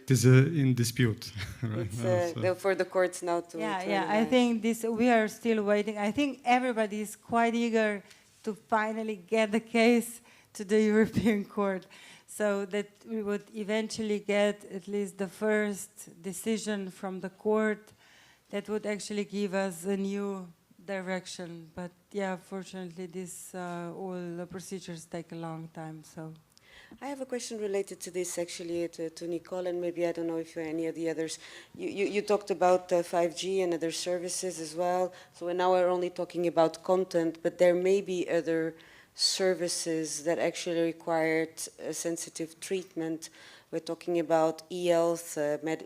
It is in dispute right It's now. for the courts now to Yeah, to yeah. I analyze. think we are still waiting. I think everybody is quite eager to finally get the case to the European Court, so that we would eventually get at least the first decision from the court that would actually give us a new direction. But yeah, fortunately, all the procedures take a long time. So. I have a question related to this actually to Nicole, and maybe I don't know if any of the others. You talked about 5G and other services as well. So now we're only talking about content, but there may be other services that actually required sensitive treatment. We're talking about e-health,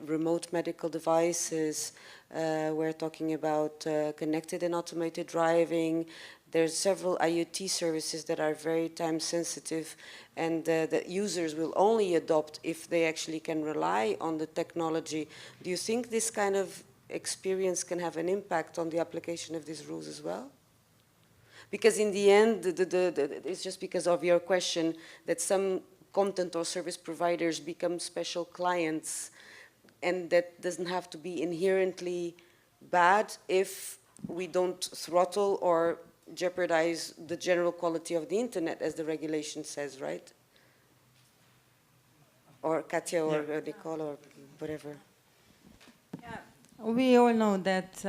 remote medical devices. We're talking about connected and automated driving. There's several IoT services that are very time sensitive and that users will only adopt if they actually can rely on the technology. Do you think this kind of experience can have an impact on the application of these rules as well? Because in the end, it's just because of your question that some content or service providers become special clients, and that doesn't have to be inherently bad if we don't throttle or jeopardize the general quality of the internet, as the regulation says, right? Or Katja or Nicole or whatever. Yeah, we all know that.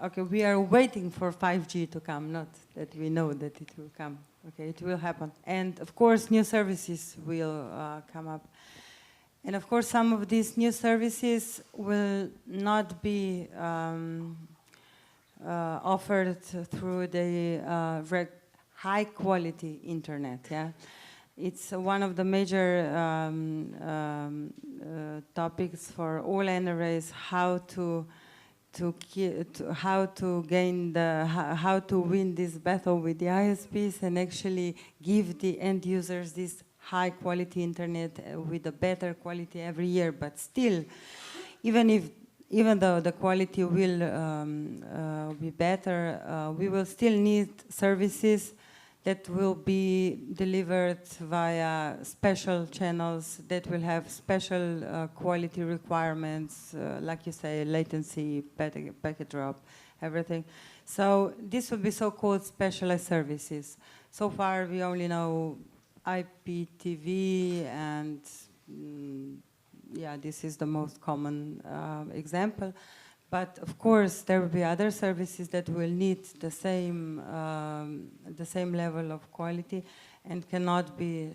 Okay, we are waiting for 5G to come, not that we know that it will come. Okay, it will happen. And of course, new services will come up. And of course, some of these new services will not be offered through the high quality internet. Yeah, it's one of the major topics for all NRAs, how to win this battle with the ISPs and actually give the end users this high quality internet with a better quality every year. But still, even though the quality will be better, we will still need services that will be delivered via special channels that will have special quality requirements, like you say, latency, packet drop, everything. So this will be so-called specialized services. So far, we only know IPTV, and yeah, this is the most common example. But of course, there will be other services that will need the same level of quality and cannot be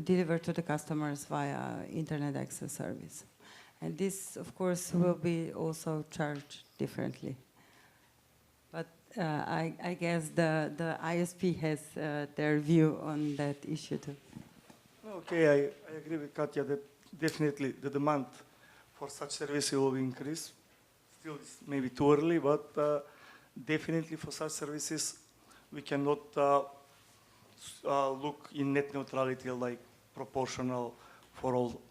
delivered to the customers via internet access service. And this, of course, will be also charged differently. But I guess the ISP has their view on that issue too. Okay, I agree with Katja that definitely the demand for such services will increase. Still, it's maybe too early, but definitely for such services, we cannot look in net neutrality like proportional for all,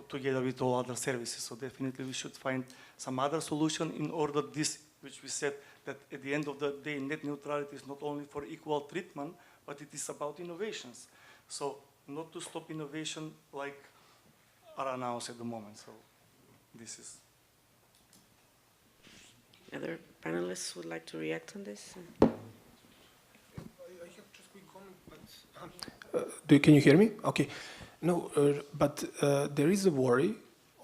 together with all other services. So definitely we should find some other solution in order this, which we said that at the end of the day, net neutrality is not only for equal treatment, but it is about innovations. So not to stop innovation like are announced at the moment. So this is. Other panelists would like to react on this? I have just quick comment, but can you hear me? Okay. No, but there is a worry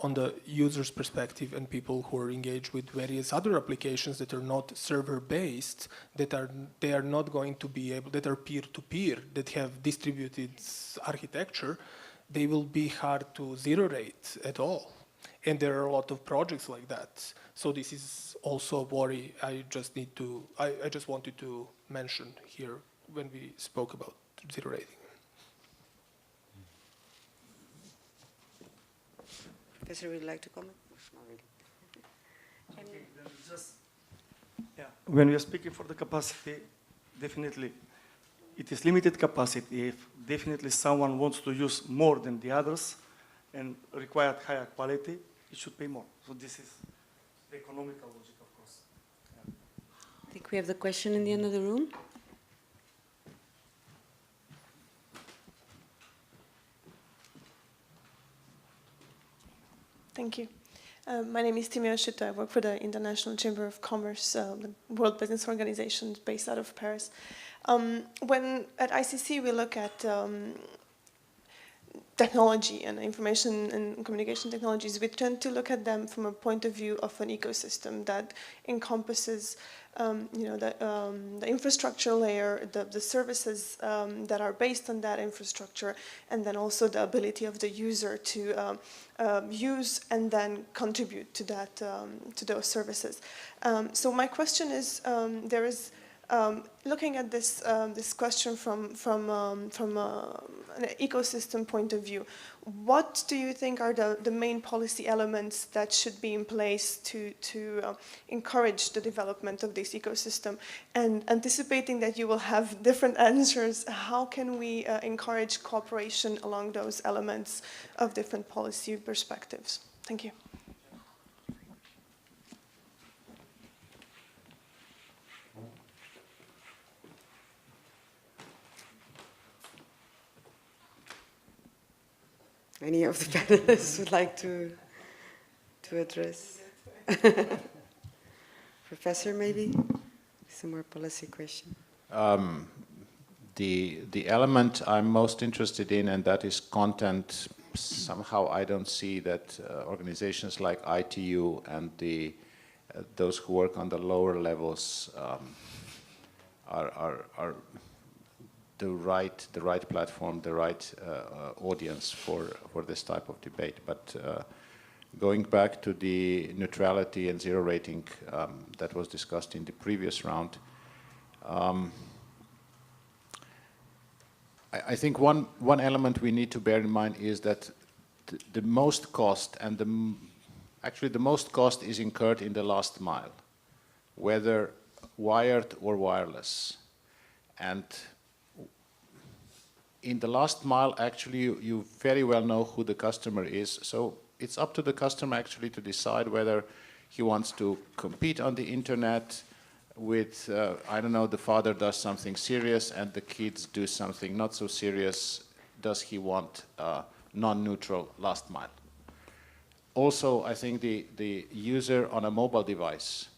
on the user's perspective and people who are engaged with various other applications that are not server-based, they are not going to be able, that are peer-to-peer, that have distributed architecture, they will be hard to zero-rate at all. And there are a lot of projects like that. So this is also a worry I just wanted to mention here when we spoke about zero-rating. Professor, would you like to comment? Not really. When we are speaking for the capacity, definitely it is limited capacity. If definitely someone wants to use more than the others and require higher quality, it should pay more. So this is the economical logic, of course. Yeah. I think we have the question in the end of the room. Thank you. My name is Timea Schutte. I work for the International Chamber of Commerce, the World Business Organization based out of Paris. When at ICC we look at technology and information and communication technologies, we tend to look at them from a point of view of an ecosystem that encompasses the infrastructure layer, the services that are based on that infrastructure, and then also the ability of the user to use and then contribute to that to those services. So my question is, there is looking at this this question from an ecosystem point of view, what do you think are the main policy elements that should be in place to encourage the development of this ecosystem? And anticipating that you will have different answers, how can we encourage cooperation along those elements of different policy perspectives? Thank you. Any of the panelists would like to address? Professor, maybe? Some more policy question. The element I'm most interested in, and that is content, somehow I don't see that organizations like ITU and those who work on the lower levels are the right platform, the right audience for this type of debate. But going back to the neutrality and zero rating that was discussed in the previous round, I think one element we need to bear in mind is that the most cost and actually the most cost is incurred in the last mile, whether wired or wireless. And in the last mile, actually, you very well know who the customer is. So it's up to the customer actually to decide whether he wants to compete on the internet with, I don't know, the father does something serious and the kids do something not so serious. Does he want non-neutral last mile? Also, I think the user on a mobile device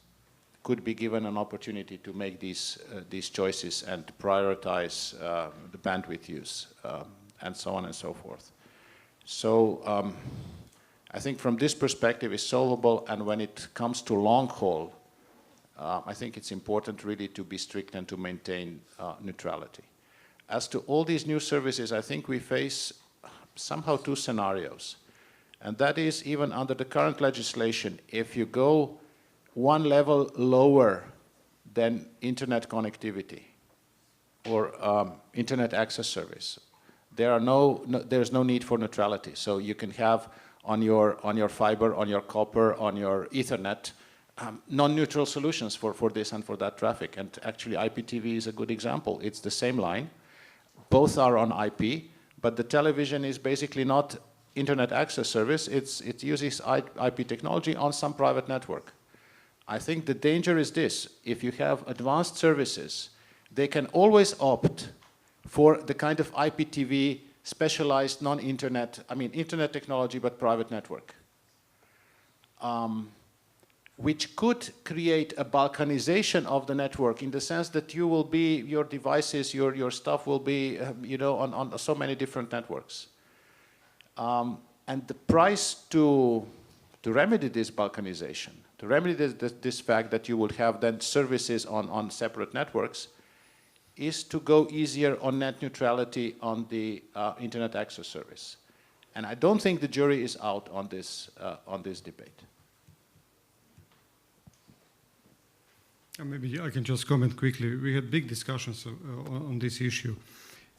could be given an opportunity to make these choices and prioritize the bandwidth use and so on and so forth. So I think from this perspective it's solvable, and when it comes to long haul, I think it's important really to be strict and to maintain neutrality. As to all these new services, I think we face somehow two scenarios. And that is, even under the current legislation, if you go one level lower than internet connectivity or internet access service, there's no need for neutrality. So you can have on your fiber, on your copper, on your Ethernet, non-neutral solutions for this and for that traffic. And actually IPTV is a good example. It's the same line, both are on IP, but the television is basically not internet access service, it uses IP technology on some private network. I think the danger is this: if you have advanced services, they can always opt for the kind of IPTV specialized non-internet, I mean internet technology but private network, which could create a balkanization of the network in the sense that you will be, your devices, your stuff will be, you know, on so many different networks. And the price to remedy this balkanization, to remedy this fact that you would have then services on separate networks, is to go easier on net neutrality on the internet access service. And I don't think the jury is out on this debate. Maybe I can just comment quickly. We had big discussions on this issue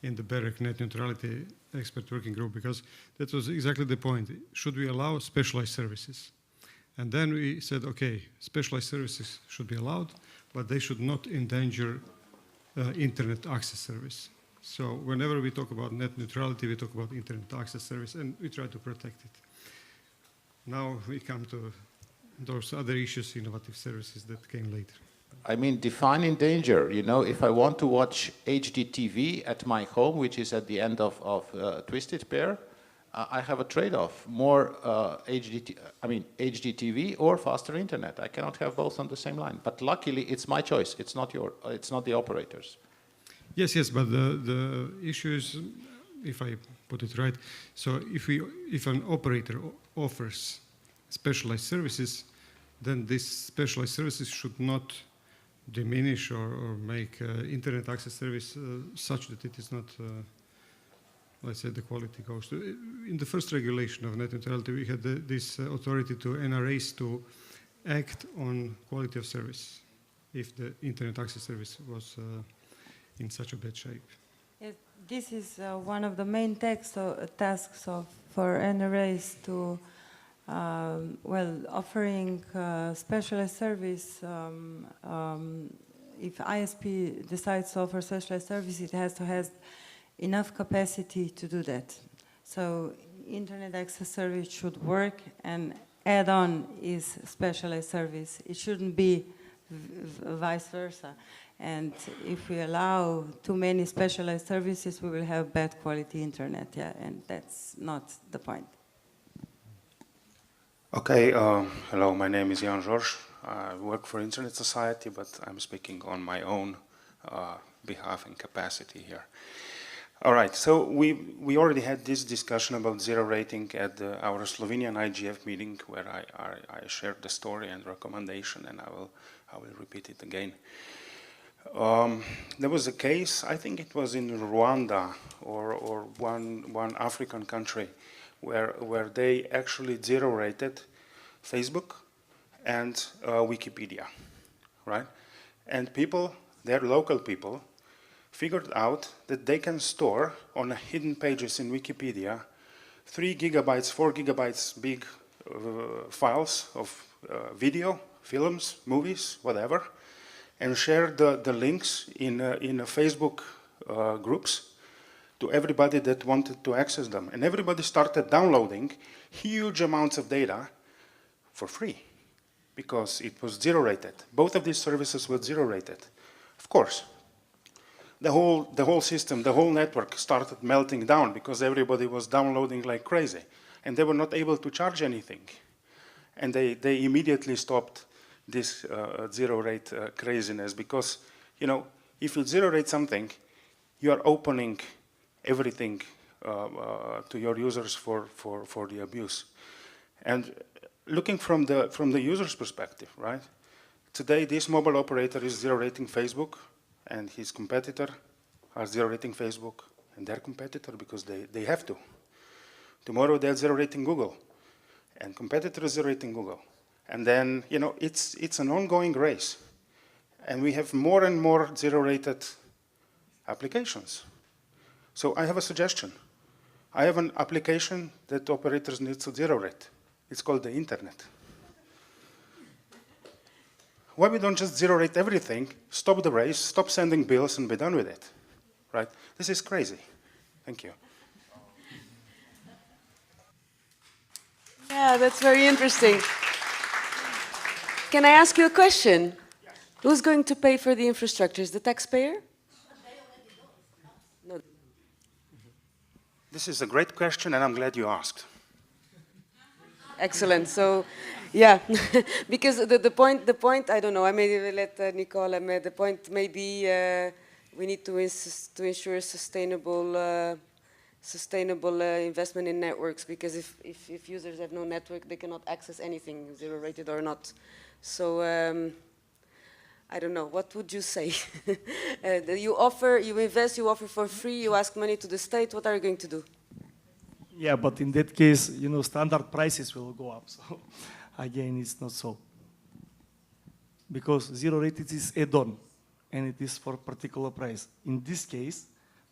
in the BEREC net neutrality expert working group, because that was exactly the point. Should we allow specialized services? And then we said, okay, specialized services should be allowed, but they should not endanger internet access service. So whenever we talk about net neutrality, we talk about internet access service, and we try to protect it. Now we come to those other issues, innovative services that came later. I mean, defining danger, you know, if I want to watch HD TV at my home, which is at the end of Twisted Pair, I have a trade-off, more HD TV or faster internet. I cannot have both on the same line. But luckily, it's my choice. It's not the operators. Yes, but the issue is, if I put it right, so if an operator offers specialized services, then these specialized services should not diminish or make internet access service such that it is not, let's say, the quality goes to. In the first regulation of net neutrality, we had this authority to NRAs to act on quality of service if the internet access service was in such a bad shape. Yes, this is one of the main tasks for NRAs to offering specialized service. If ISP decides to offer specialized service, it has to have enough capacity to do that. So internet access service should work, and add-on is specialized service. It shouldn't be vice versa. And if we allow too many specialized services, we will have bad quality internet, and that's not the point. Okay, hello, my name is Jan George. I work for Internet Society, but I'm speaking on my own behalf and capacity here. All right, so we already had this discussion about zero rating at our Slovenian IGF meeting, where I shared the story and recommendation, and I will repeat it again. There was a case, I think it was in Rwanda or one African country, where they actually zero-rated Facebook and Wikipedia, right? And people, their local people, figured out that they can store on hidden pages in Wikipedia 3 gigabytes, 4 gigabytes big files of video, films, movies, whatever, and share the links in Facebook groups to everybody that wanted to access them. And everybody started downloading huge amounts of data for free because it was zero-rated. Both of these services were zero-rated. Of course, the whole system, the whole network started melting down because everybody was downloading like crazy. And they were not able to charge anything. And they immediately stopped this zero-rate craziness because, you know, if you zero-rate something, you are opening everything to your users for the abuse. And looking from the user's perspective, right? Today, this mobile operator is zero-rating Facebook, and his competitor are zero-rating Facebook and their competitor because they have to. Tomorrow, they're zero-rating Google, and competitor is zero-rating Google. And then, you know, it's an ongoing race. And we have more and more zero-rated applications. So I have a suggestion. I have an application that operators need to zero-rate. It's called the internet. Why we don't just zero-rate everything, stop the race, stop sending bills, and be done with it, right? This is crazy. Thank you. Yeah, that's very interesting. Can I ask you a question? Who's going to pay for the infrastructure? Is the taxpayer? No. This is a great question, and I'm glad you asked. Excellent. So, yeah, because the point, I don't know. I may let Nicole. The point may be we need to ensure sustainable investment in networks. Because if users have no network, they cannot access anything, zero-rated or not. So. I don't know, what would you say? You offer, you invest, you offer for free, you ask money to the state, what are you going to do? Yeah, but in that case, you know, standard prices will go up. So again, it's not so. Because zero rated is add-on, and it is for particular price. In this case,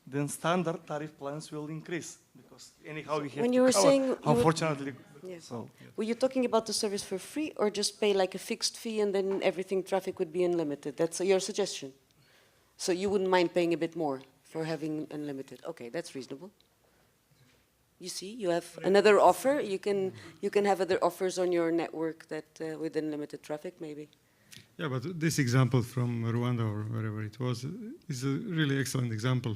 then standard tariff plans will increase, because anyhow we have When to you were cover, saying unfortunately. Yeah. So. Were you talking about the service for free, or just pay like a fixed fee and then everything traffic would be unlimited? That's your suggestion. So you wouldn't mind paying a bit more for having unlimited? Okay, that's reasonable. You see, you have another offer. You can have other offers on your network that with unlimited traffic, maybe. Yeah, but this example from Rwanda or wherever it was is a really excellent example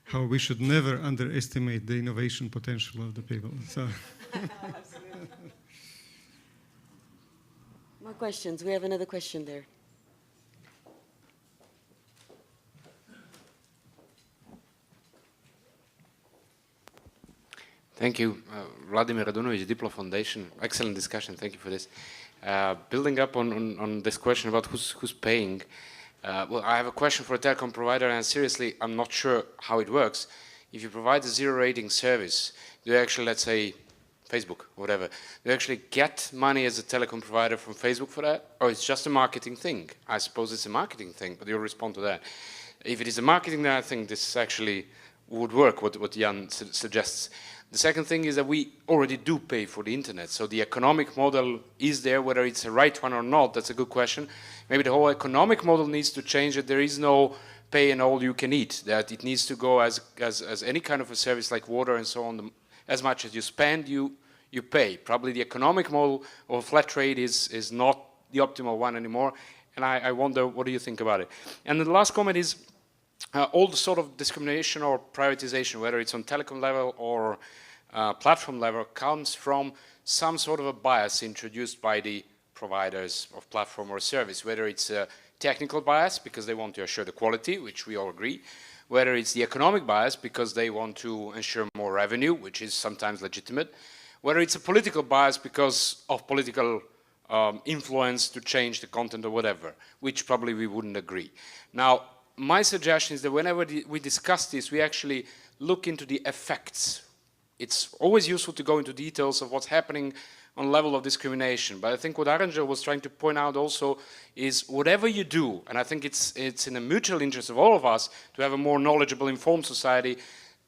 how we should never underestimate the innovation potential of the people. So. More questions? We have another question there. Thank you. Vladimir Radunovic, Diplo Foundation. Excellent discussion. Thank you for this. Building up on this question about who's paying, well, I have a question for a telecom provider, and seriously, I'm not sure how it works. If you provide a zero rating service, do you actually, let's say, Facebook, or whatever, do you actually get money as a telecom provider from Facebook for that? Or it's just a marketing thing? I suppose it's a marketing thing, but you'll respond to that. If it is a marketing, then I think this actually would work, what Jan suggests. The second thing is that we already do pay for the internet, so the economic model is there. Whether it's a right one or not, that's a good question. Maybe the whole economic model needs to change, that there is no pay and all you can eat, that it needs to go as any kind of a service like water and so on. As much as you spend, you pay. Probably the economic model or flat rate is not the optimal one anymore, and I wonder, what do you think about it? And the last comment is, all the sort of discrimination or privatization, whether it's on telecom level or platform level, comes from some sort of a bias introduced by the providers of platform or service, whether it's a technical bias because they want to assure the quality, which we all agree, whether it's the economic bias because they want to ensure more revenue, which is sometimes legitimate, whether it's a political bias because of political influence to change the content or whatever, which probably we wouldn't agree. Now, my suggestion is that whenever we discuss this, we actually look into the effects. It's always useful to go into details of what's happening on level of discrimination, but I think what Aranja was trying to point out also is whatever you do, and I think it's in the mutual interest of all of us to have a more knowledgeable, informed society,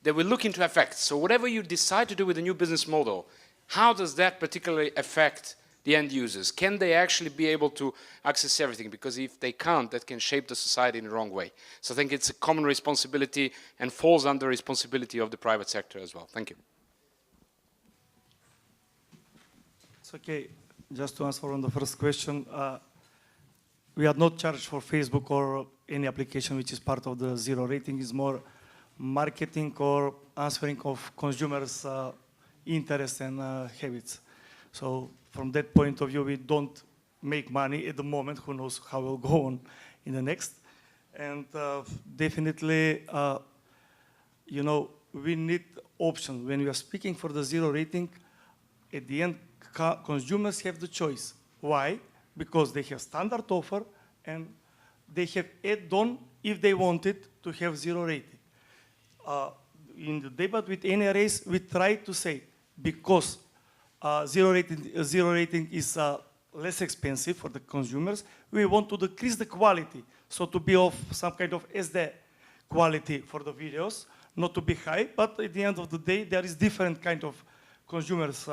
that we look into effects. So whatever you decide to do with a new business model, how does that particularly affect the end users? Can they actually be able to access everything? Because if they can't, that can shape the society in the wrong way. So I think it's a common responsibility and falls under responsibility of the private sector as well. Thank you. It's okay. Just to answer on the first question, we are not charged for Facebook or any application which is part of the zero rating. It's more marketing or answering of consumers' interests and habits. So from that point of view, we don't make money at the moment. Who knows how we'll go on in the next. And definitely, you know, we need options. When we are speaking for the zero rating, at the end, consumers have the choice. Why? Because they have standard offer and they have add-on if they wanted to have zero rating. In the debate with NRAs, we try to say, because zero rating is less expensive for the consumers, we want to decrease the quality. So to be of some kind of SD quality for the videos, not to be high, but at the end of the day, there is different kind of consumers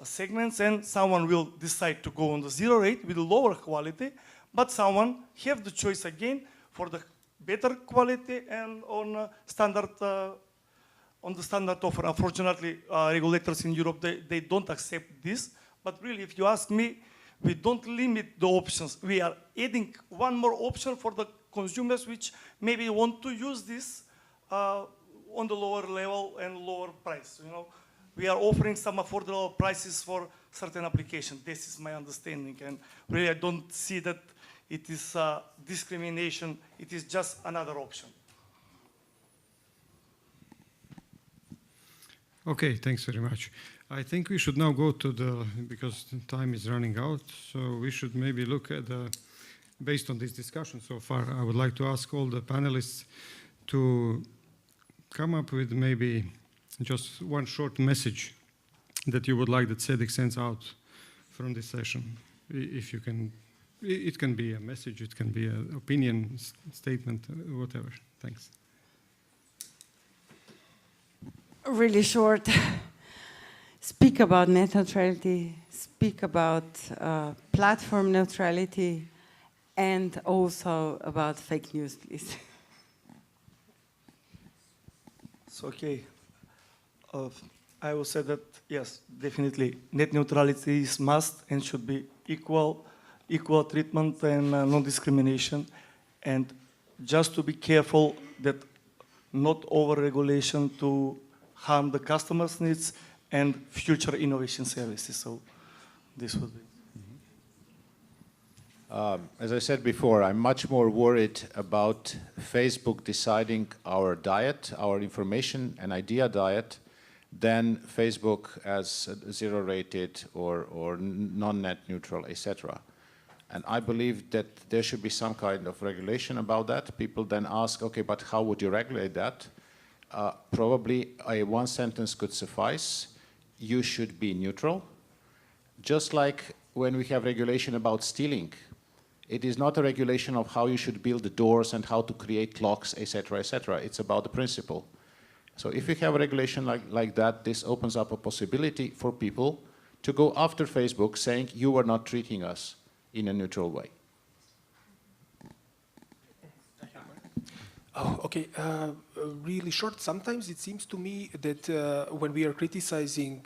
segments, and someone will decide to go on the zero rate with lower quality, but someone have the choice again for the better quality and on standard on the standard offer. Unfortunately, regulators in Europe, they don't accept this. But really, if you ask me, we don't limit the options. We are adding one more option for the consumers which maybe want to use this on the lower level and lower price. You know, we are offering some affordable prices for certain applications. This is my understanding, and really, I don't see that it is discrimination. It is just another option. Okay, thanks very much. I think we should now go to because the time is running out, so we should maybe look at based on this discussion so far, I would like to ask all the panelists to come up with maybe just one short message that you would like that SEEDIG sends out from this session. If you can, it can be a message, it can be an opinion, statement, whatever. Thanks. Really short. Speak about net neutrality, speak about platform neutrality, and also about fake news, please. So, okay. I will say that, yes, definitely, net neutrality is must and should be equal treatment and non-discrimination. And just to be careful that not over-regulation to harm the customer's needs and future innovation services. So this would be. As I said before, I'm much more worried about Facebook deciding our diet, our information and idea diet, than Facebook as zero-rated or non-net neutral, etc. And I believe that there should be some kind of regulation about that. People then ask, okay, but how would you regulate that? Probably a one sentence could suffice. You should be neutral. Just like when we have regulation about stealing, it is not a regulation of how you should build the doors and how to create clocks, etc., etc. It's about the principle. So if we have a regulation like that, this opens up a possibility for people to go after Facebook saying, you are not treating us in a neutral way. Oh, okay. Really short. Sometimes it seems to me that when we are criticizing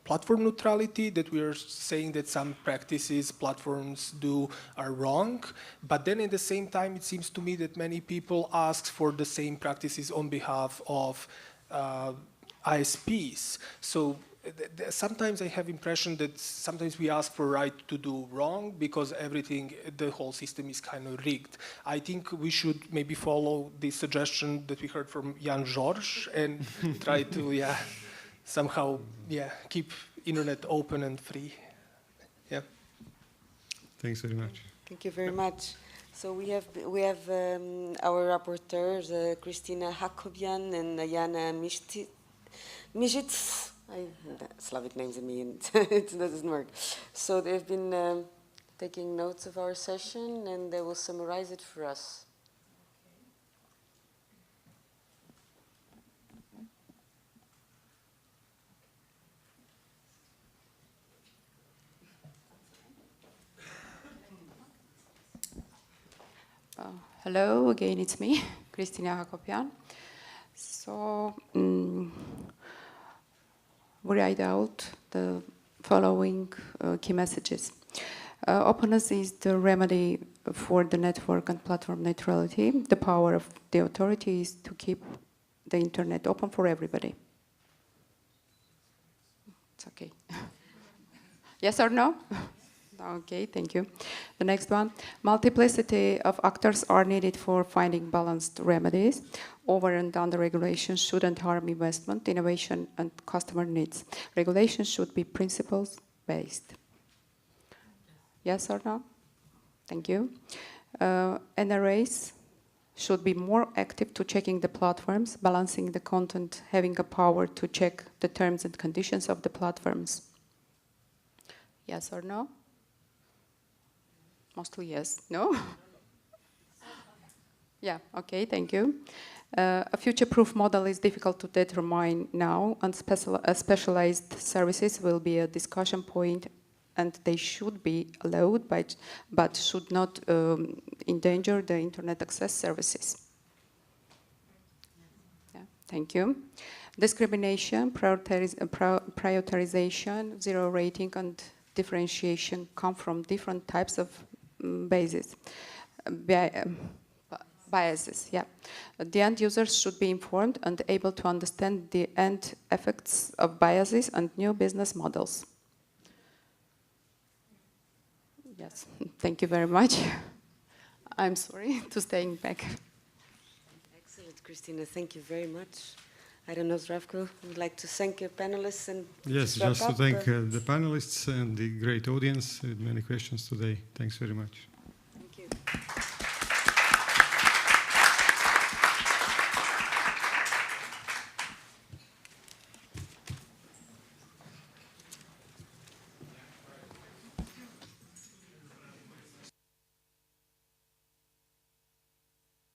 platform neutrality, that we are saying that some practices platforms do are wrong. But then at the same time, it seems to me that many people ask for the same practices on behalf of ISPs. So sometimes I have impression that sometimes we ask for right to do wrong because everything, the whole system is kind of rigged. I think we should maybe follow the suggestion that we heard from Jan George and try to, somehow, keep internet open and free. Yeah. Thanks very much. Thank you very much. So we have our rapporteurs, Kristina Hakobian and Jana Mijic. Slavic names in me, and it doesn't work. So they've been taking notes of our session, and they will summarize it for us. Hello, again it's me, Kristina Hakobian. So, we write out the following key messages. Openness is the remedy for the network and platform neutrality. The power of the authority is to keep the internet open for everybody. It's okay. Yes or no? Okay, thank you. The next one, multiplicity of actors are needed for finding balanced remedies. Over and under regulation shouldn't harm investment, innovation, and customer needs. Regulation should be principles-based. Yes or no? Thank you. NRAs should be more active to checking the platforms, balancing the content, having a power to check the terms and conditions of the platforms. Yes or no? Mostly yes. No? Yeah, okay, thank you. A future-proof model is difficult to determine now, and specialized services will be a discussion point, and they should be allowed, but should not endanger the internet access services. Thank you. Discrimination, prioritization, zero rating, and differentiation come from different types of biases. Yeah, the end users should be informed and able to understand the end effects of biases and new business models. Yes, thank you very much. I'm sorry to staying back. Excellent, Christina. Thank you very much. I don't know, Zdravko, would like to thank your panelists and Yes, wrap just to up, thank the panelists and the great audience with many questions today. Thanks very much. Thank you.